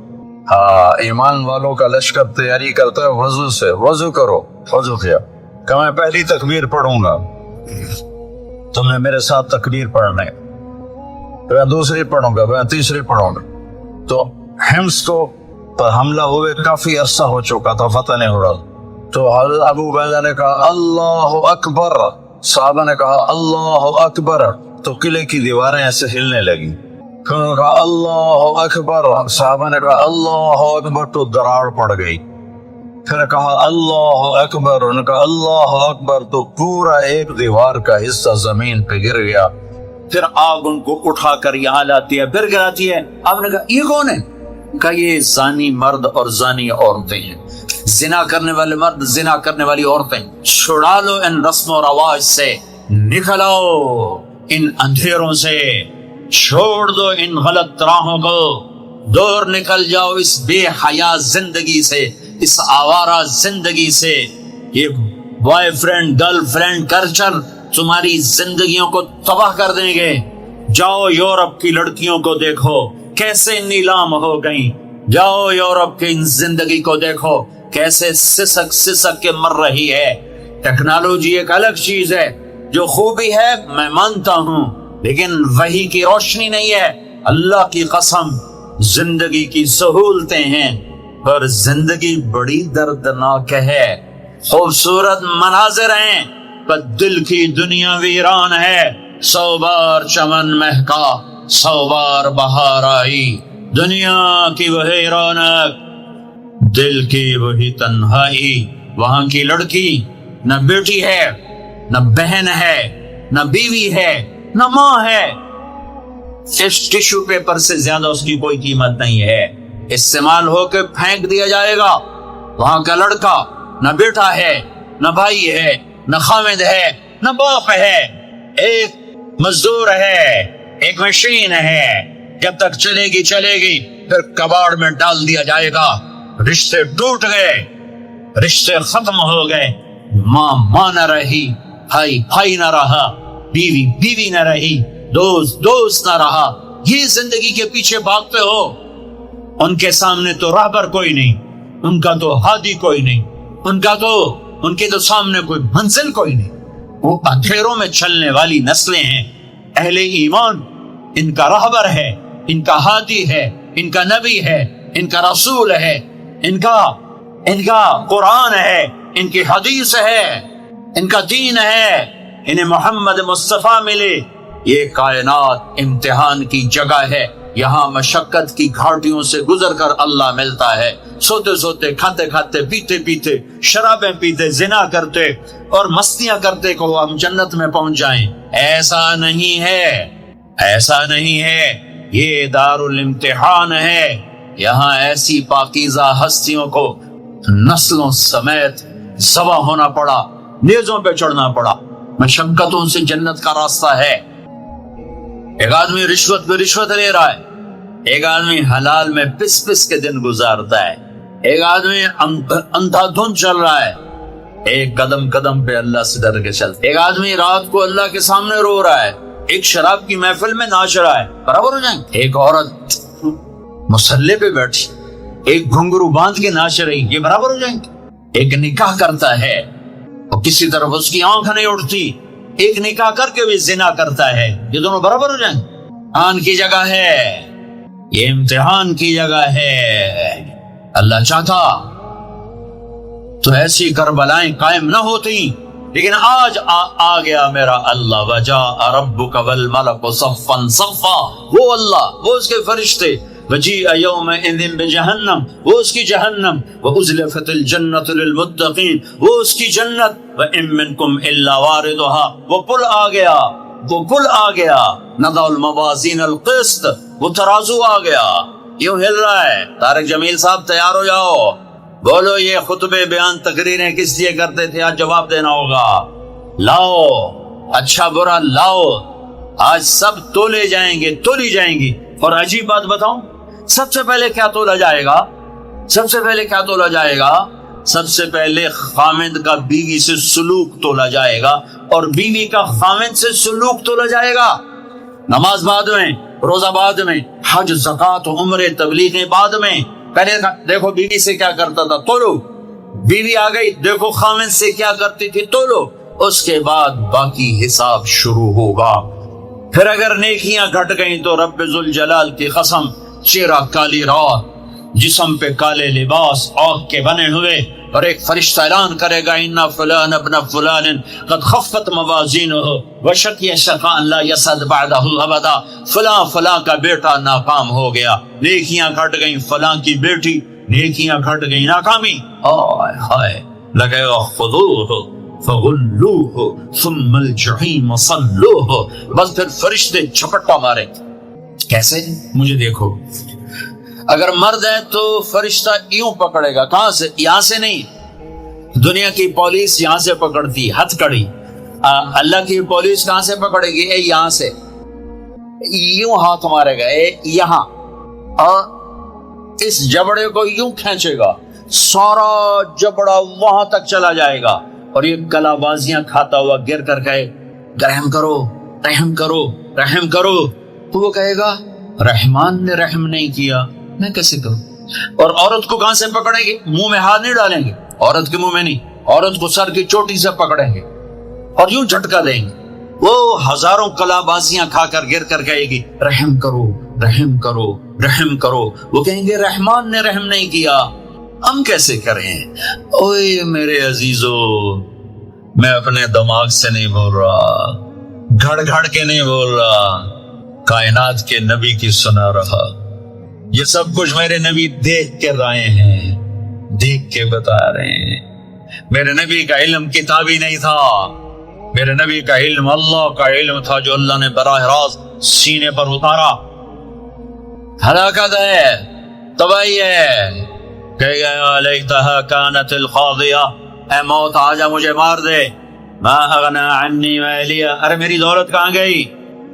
ہاں, ایمان والوں کا لشکر تیاری کرتا ہے وضو سے, وضو کرو. وضو کیا, کہ میں پہلی تکبیر پڑھوں گا, تم نے میرے ساتھ تکبیر پڑھنا ہے, میں دوسری پڑھوں گا, میں تیسری پڑھوں گا. تو حمص کو پر حملہ ہوئے کافی عرصہ ہو چکا تھا, فتح نہیں ہو رہا. تو حضرت ابو عبیدہ نے کہا اللہ اکبر, صحابہ نے کہا اللہ اکبر, تو قلعے کی دیواریں ایسے ہلنے لگی. انہوں نے کہا اللہ اکبر, صحابہ نے کہا اللہ اکبر, تو دراڑ پڑ گئی. پھر کہا اللہ اکبر, انہوں نے کہا اللہ اکبر, تو پورا ایک دیوار کا حصہ زمین پہ گر گیا. پھر آگ ان کو اٹھا کر یہاں لاتی ہے, پھر گراتی ہے. آپ نے کہا یہ کون ہے؟ کہا یہ زانی مرد اور زانی عورتیں ہیں, زنا کرنے والے مرد, زنا کرنے والی عورتیں. چھڑا لو ان رسم و رواج سے, نکل آؤ ان اندھیروں سے, چھوڑ دو ان غلط راہوں کو, دور نکل جاؤ اس بے حیا زندگی سے, اس آوارہ زندگی سے. یہ boy friend girl friend culture تمہاری زندگیوں کو تباہ کر دیں گے. جاؤ یورپ کی لڑکیوں کو دیکھو کیسے نیلام ہو گئیں, جاؤ یورپ کی زندگی کو دیکھو کیسے سسک سسک کے مر رہی ہے. ٹیکنالوجی ایک الگ چیز ہے, جو خوبی ہے میں مانتا ہوں, لیکن وحی کی روشنی نہیں ہے. اللہ کی قسم زندگی کی سہولتیں ہیں پر زندگی بڑی دردناک ہے. خوبصورت مناظر ہیں پر دل کی دنیا ویران ہے. 100 بار چمن مہکا 100 بار بہار آئی, دنیا کی وہی رونق دل کی وہی تنہائی. وہاں کی لڑکی نہ بیٹی ہے, نہ بہن ہے, نہ بیوی ہے, نہ ماں ہے. اس ٹشو پیپر سے زیادہ اس کی کوئی قیمت نہیں ہے. استعمال ہو کے پھینک دیا جائے گا. وہاں کا لڑکا نہ بیٹا ہے، نہ بھائی ہے، نہ خامد ہے، نہ باپ ہے، ایک مزدور ہے، ایک مشین ہے. جب تک چلے گی پھر کباڑ میں ڈال دیا جائے گا. رشتے ٹوٹ گئے، رشتے ختم ہو گئے. ماں نہ رہی، بھائی نہ رہا، بیوی نہ رہی، دوست نہ رہا. یہ زندگی کے پیچھے بھاگتے ہو. ان کے سامنے تو راہبر کوئی نہیں، ان کا تو ہادی کوئی نہیں، ان کے تو سامنے کوئی منزل کوئی نہیں. وہ اندھیروں میں چلنے والی نسلیں ہیں. اہل ایمان ان کا راہبر ہے، ان کا ہادی ہے، ان کا نبی ہے، ان کا رسول ہے، ان کا قرآن ہے، ان کی حدیث ہے، ان کا دین ہے. انہیں محمد مصطفیٰ ملے. یہ کائنات امتحان کی جگہ ہے. یہاں مشقت کی گھاٹیوں سے گزر کر اللہ ملتا ہے. سوتے کھاتے پیتے شرابیں پیتے، زنا کرتے اور مستیاں کرتے کو ہم جنت میں پہنچ جائیں. ایسا نہیں ہے. یہ دار الامتحان ہے. یہاں ایسی پاکیزہ ہستیوں کو نسلوں سمیت ذبح ہونا پڑا، نیزوں پہ چڑھنا پڑا. مشقتوں سے جنت کا راستہ ہے. ایک آدمی رشوت پہ رشوت لے رہا ہے، ایک آدمی حلال میں پس کے دن گزارتا ہے، ایک آدمی اندھا دھند چل رہا ہے، ایک قدم پہ اللہ سے ڈر کے چلتا. ایک آدمی رات کو اللہ کے سامنے رو رہا ہے، ایک شراب کی محفل میں ناچ رہا ہے. برابر ہو جائیں. ایک عورت مصلی پہ بیٹھی، ایک گھنگرو باندھ کے ناچ رہی، یہ برابر ہو جائیں گے. ایک نکاح کرتا ہے اور کسی طرف اس کی آنکھ نہیں اٹھتی، ایک نکاح کر کے بھی زنا کرتا ہے، یہ دونوں برابر ہو جائیں. امتحان کی جگہ ہے، یہ امتحان کی جگہ ہے. اللہ چاہتا تو ایسی کربلائیں قائم نہ ہوتی، لیکن آج آ گیا میرا اللہ. وجاء ربک والملک صفا صفا. وہ اللہ، وہ اس کے فرشتے. وجیء یومئذ بجہنم، وہ اس کی جہنم. وازلفت الجنۃ للمتقین، وہ اس کی جنت. وَإِن مِّنكُمْ إِلَّا وَارِدُهَا، وہ پل آ گیا. نضع الموازین القسط، وہ ترازو آ گیا. یوں ہل رہا ہے. طارق جمیل صاحب تیار ہو جاؤ، بولو یہ خطبے بیان تقریریں کس لیے کرتے تھے؟ آج جواب دینا ہوگا. لاؤ اچھا برا لاؤ، آج سب تولی جائیں گی. اور عجیب بات بتاؤں، سب سے پہلے کیا تولا جائے گا؟ سب سے پہلے خامد کا بیوی سے سلوک تولا جائے گا، اور بیوی کا خامد سے سلوک تولا جائے گا. نماز بعد میں، روزہ بعد میں، حج زکات عمرے تبلیغ بعد میں. پہلے دیکھو بیوی سے کیا کرتا تھا، تولو. بیوی آ گئی، دیکھو خامد سے کیا کرتی تھی، تولو. اس کے بعد باقی حساب شروع ہوگا. پھر اگر نیکیاں گھٹ گئیں تو رب ذوالجلال کی قسم، چہرہ کالی رات، جسم پہ کالے لباس آگ کے بنے ہوئے، اور ایک فرشتہ اعلان کرے گا ان فلان ابن فلان قد خفت موازینہ وشقی شقاء لا یسعد بعدہ ابدا. فلاں کا بیٹا ناکام ہو گیا. نیکیاں گھٹ گئیں، فلاں کی بیٹی، نیکیاں گھٹ گئیں، ناکامی. ہائے لگے گا خذوہ فغلوہ ثم الجحیم صلوہ. بس پھر فرشتے جھپٹا مارے. کیسے؟ مجھے دیکھو. اگر مرد ہے تو فرشتہ یوں پکڑے گا. کہاں سے؟ یہاں سے نہیں. دنیا کی پولیس یہاں سے پکڑتی، ہتھ کڑی. اللہ کی پولیس کہاں سے پکڑے گی؟ یہاں سے یوں ہاتھ مارے گا، یہاں، اور اس جبڑے کو یوں کھینچے گا، سارا جبڑا وہاں تک چلا جائے گا. اور یہ کلا بازیاں کھاتا ہوا گر کر کہے رحم کرو رحم کرو رحم کرو. تو وہ کہے گا رحمان نے رحم نہیں کیا، میں کیسے کروں؟ اور عورت کو کہاں سے پکڑیں گے؟ منہ میں ہاتھ نہیں ڈالیں گے، عورت کے منہ میں نہیں، عورت کو سر کی چوٹی سے پکڑیں گے اور یوں جھٹکا دیں گے. وہ ہزاروں کلا بازیاں کھا کر گر کر کہے گی رحم کرو رحم کرو رحم کرو. وہ کہیں گے رحمان نے رحم نہیں کیا، ہم کیسے کریں؟ اوے میرے عزیزو، میں اپنے دماغ سے نہیں بول رہا، گھڑ کے نہیں بول رہا، کائنات کے نبی کی سنا رہا. یہ سب کچھ میرے نبی دیکھ کے رائے ہیں، دیکھ کے بتا رہے ہیں. میرے نبی کا علم کتابی نہیں تھا، میرے نبی کا علم اللہ کا علم تھا جو اللہ نے براہ راست سینے پر اتارا. ہلاکت ہے، تباہی ہے. کہے گا لیتہا کانت القاضیہ، اے موت آجا مجھے مار دے. ما اغنی عنی مالیہ، ارے میری دولت کہاں گئی؟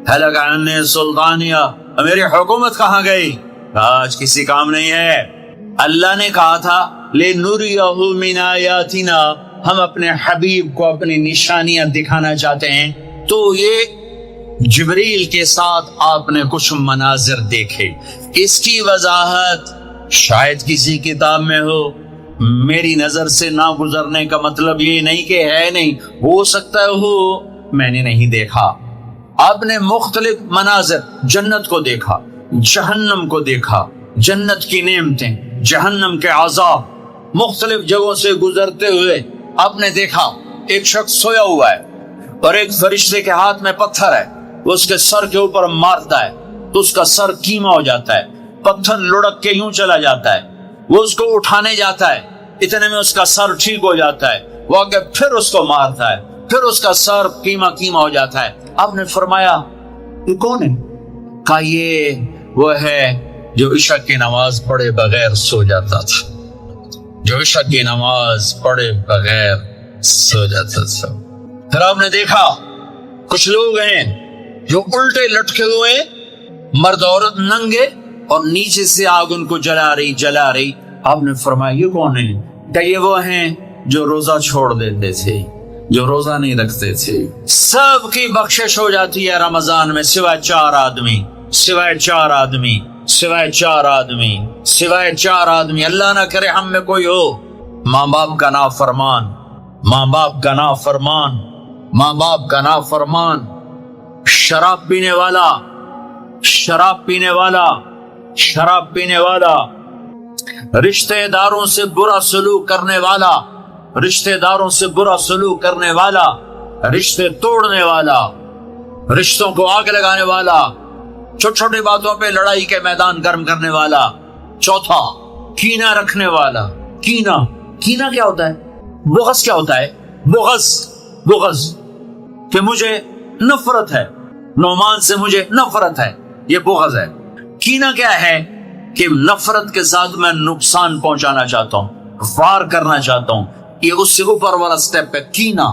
ہلک عنی سلطانیہ، میری حکومت کہاں گئی؟ آج کسی کام نہیں ہے. اللہ نے کہا تھا لِنُرِيَهُ مِنْ آیاتنا، ہم اپنے حبیب کو اپنی نشانیاں دکھانا چاہتے ہیں. تو یہ جبریل کے ساتھ آپ نے کچھ مناظر دیکھے. اس کی وضاحت شاید کسی کتاب میں ہو. میری نظر سے نہ گزرنے کا مطلب یہ نہیں کہ ہے نہیں، ہو سکتا ہے ہو، میں نے نہیں دیکھا. آپ نے مختلف مناظر، جنت کو دیکھا، جہنم کو دیکھا، جنت کی نعمتیں، جہنم کے عذاب، مختلف جگہوں سے گزرتے ہوئے آپ نے دیکھا. ایک شخص سویا ہوا ہے اور ایک فرشتے کے ہاتھ میں پتھر ہے، وہ اس کے سر کے اوپر مارتا ہے تو اس کا سر کیما ہو جاتا ہے. پتھر لڑک کے یوں چلا جاتا ہے، وہ اس کو اٹھانے جاتا ہے، اتنے میں اس کا سر ٹھیک ہو جاتا ہے. وہ آگے پھر اس کو مارتا ہے، پھر اس کا سر کیما ہو جاتا ہے. آپ نے فرمایا یہ کون ہے؟ کہا یہ وہ ہے جو عشاء کی نماز پڑھے بغیر سو جاتا تھا، جو عشاء کی نماز پڑھے بغیر سو جاتا تھا. پھر آپ نے دیکھا کچھ لوگ ہیں جو الٹے لٹکے ہوئے، مرد عورت ننگے، اور نیچے سے آگ ان کو جلا رہی. آپ نے فرمایا یہ کون ہے؟ کہ یہ وہ ہیں جو روزہ چھوڑ دیتے تھے، جو روزہ نہیں رکھتے تھے. سب کی بخشش ہو جاتی ہے رمضان میں سوائے چار آدمی، سوائے چار آدمی، سوائے چار آدمی، سوائے چار آدمی. اللہ نہ کرے ہم میں کوئی ہو ماں باپ کا نافرمان، ماں باپ کا نافرمان، ماں باپ کا نافرمان، شراب پینے والا، شراب پینے والا، شراب پینے والا، رشتہ داروں سے برا سلوک کرنے والا، رشتہ داروں سے برا سلوک کرنے والا، رشتے توڑنے والا، رشتوں کو آگ لگانے والا، چھوٹی چھوٹی باتوں پہ لڑائی کے میدان گرم کرنے والا. چوتھا، کینہ رکھنے والا. کینہ، کینہ کیا ہوتا ہے؟ بغض کیا ہوتا ہے؟ بغض، بغض کہ مجھے نفرت ہے، نعمان سے مجھے نفرت ہے، یہ بغض ہے. کینہ کیا ہے؟ کہ نفرت کے ساتھ میں نقصان پہنچانا چاہتا ہوں، وار کرنا چاہتا ہوں. یہ اس سے اوپر والا سٹیپ ہے کینہ.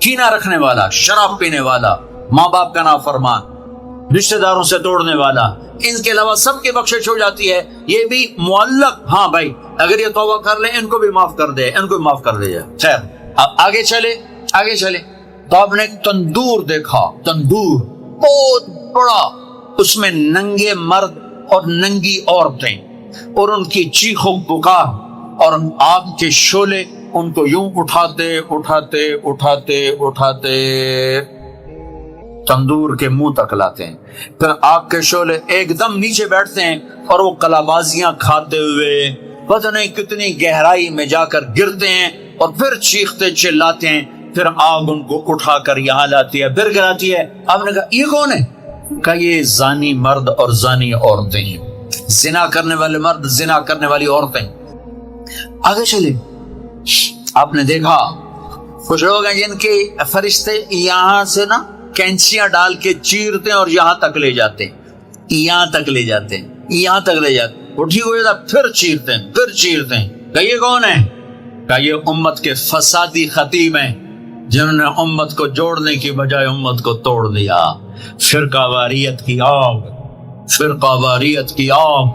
کینہ رکھنے والا، شراب پینے والا، ماں باپ کا نافرمان، رشتہ داروں سے توڑنے والا. ان کے علاوہ سب کی بخشش ہو جاتی ہے. یہ بھی معلق، ہاں بھائی اگر یہ توبہ کر لیں ان کو بھی معاف کر دے، ان کو بھی معاف کر دے جائے. خیر اب آگے چلے، آگے چلے تو آپ نے ایک تندور دیکھا. تندور بہت بڑا، اس میں ننگے مرد اور ننگی عورتیں، اور ان کی چیخ و پکار اور آگ کے شعلے ان کو یوں اٹھاتے اٹھاتے اٹھاتے اٹھاتے تندور کے منہ تک لاتے ہیں. پھر آگ کے شعلے ایک دم نیچے بیٹھتے ہیں اور وہ کلابازیاں کھاتے ہوئے پتہ نہیں کتنی گہرائی میں جا کر گرتے ہیں اور پھر چیختے چلاتے ہیں. پھر آگ ان کو اٹھا کر یہاں لاتی ہے، پھر گراتی ہے. آپ نے کہا یہ کون ہے؟ کہ یہ زانی مرد اور زانی عورتیں ہیں، زنا کرنے والے مرد، زنا کرنے والی عورتیں. آگے چلے آپ نے دیکھا کچھ لوگ ہیں جن کے فرشتے یہاں سے نا کینچیاں ڈال کے چیرتے ہیں اور یہاں تک لے جاتے ہیں، یہاں تک لے جاتے ہیں، یہاں تک لے جاتے ہیں. وہ ٹھیک ہو جاتا پھر چیرتے ہیں، پھر چیرتے ہیں. کہ یہ کون ہے؟ کہ یہ امت کے فسادی خطیب ہیں جنہوں نے امت کو جوڑنے کی بجائے امت کو توڑ دیا. فرقہ واریت کی آگ، فرقہ واریت کی آگ.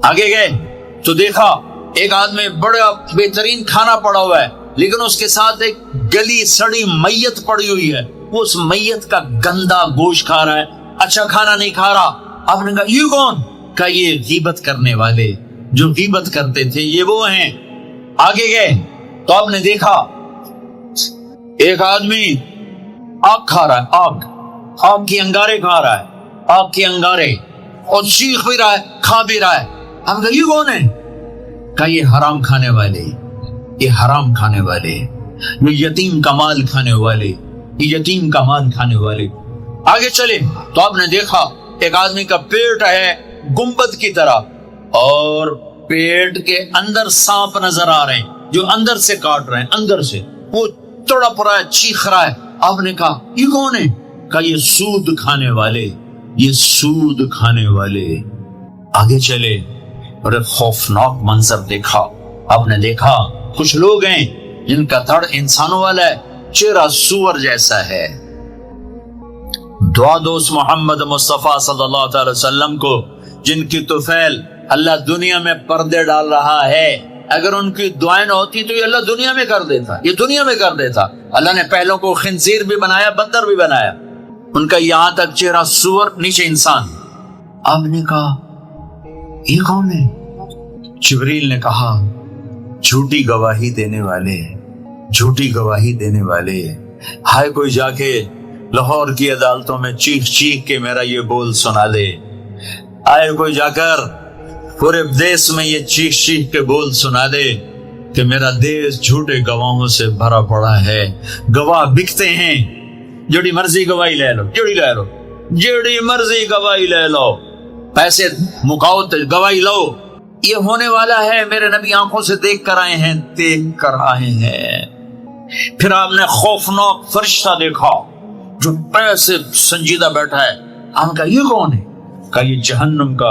آگے گئے تو دیکھا ایک آدمی بڑا بہترین کھانا پڑا ہوا ہے، لیکن اس کے ساتھ ایک گلی سڑی میت پڑی ہوئی ہے. وہ اس میت کا گندا گوشت کھا رہا ہے، اچھا کھانا نہیں کھا رہا. آپ نے کہا یہ کون؟ کہ یہ غیبت کرنے والے جو غیبت کرتے تھے یہ وہ ہیں. آگے گئے تو آپ نے دیکھا ایک آدمی آگ کھا رہا ہے، آگ کی انگارے کھا رہا ہے، آگ کی انگارے، اور چیخ بھی رہا ہے، کھا بھی رہا ہے. ہم کہا یہ کون ہے؟ کہ یہ حرام کھانے والے، یہ حرام کھانے والے، یہ یتیم کا مال کھانے والے، یہ یتیم کا مال کھانے والے. آگے چلے تو آپ نے دیکھا ایک آدمی کا پیٹ ہے گنبد کی طرح، اور پیٹ کے اندر سانپ نظر آ رہے ہیں جو اندر سے کاٹ رہے ہیں، اندر سے وہ تڑپ رہا ہے، چیخ رہا ہے. آپ نے کہا یہ کون ہے؟ کہا یہ سود کھانے والے، یہ سود کھانے والے۔ آگے چلے اور ایک خوفناک منظر دیکھا۔ آپ نے دیکھا کچھ لوگ ہیں جن کا دھڑ انسانوں والا ہے، چہرہ سور جیسا ہے۔ دعا دوست محمد مصطفیٰ صلی اللہ تعالی وسلم کو، جن کی طفیل اللہ دنیا میں پردے ڈال رہا ہے، اگر ان کی دعائیں نہ ہوتی تو یہ اللہ دنیا میں کر دیتا، یہ دنیا میں کر دیتا۔ اللہ نے پہلوں کو خنزیر بھی بنایا، بندر بھی بنایا، ان کا یہاں تک چہرہ سور، نیچے انسان۔ آپ نے کہا یہ کون ہے؟ جبریل نے کہا جھوٹی گواہی دینے والے، جھوٹی گواہی دینے والے۔ ہائے کوئی جا کے لاہور کی عدالتوں میں چیخ چیخ کے میرا یہ بول سنا دے، آئے کوئی جا کر پورے دیس میں یہ چیخ چیخ کے بول سنا دے کہ میرا دیس جھوٹے گواہوں سے بھرا پڑا ہے، گواہ بکتے ہیں، جڑی مرضی گواہی لے لو، جڑی مرضی گواہی لے لو، پیسے مکاؤ تو گواہی لو۔ یہ ہونے والا ہے، میرے نبی آنکھوں سے دیکھ کر آئے ہیں، دیکھ کر آئے ہیں۔ پھر آپ نے خوفناک فرشتہ دیکھا جو پیسے سنجیدہ بیٹھا ہے۔ آپ نے کہا یہ کون ہے؟ کہا یہ جہنم کا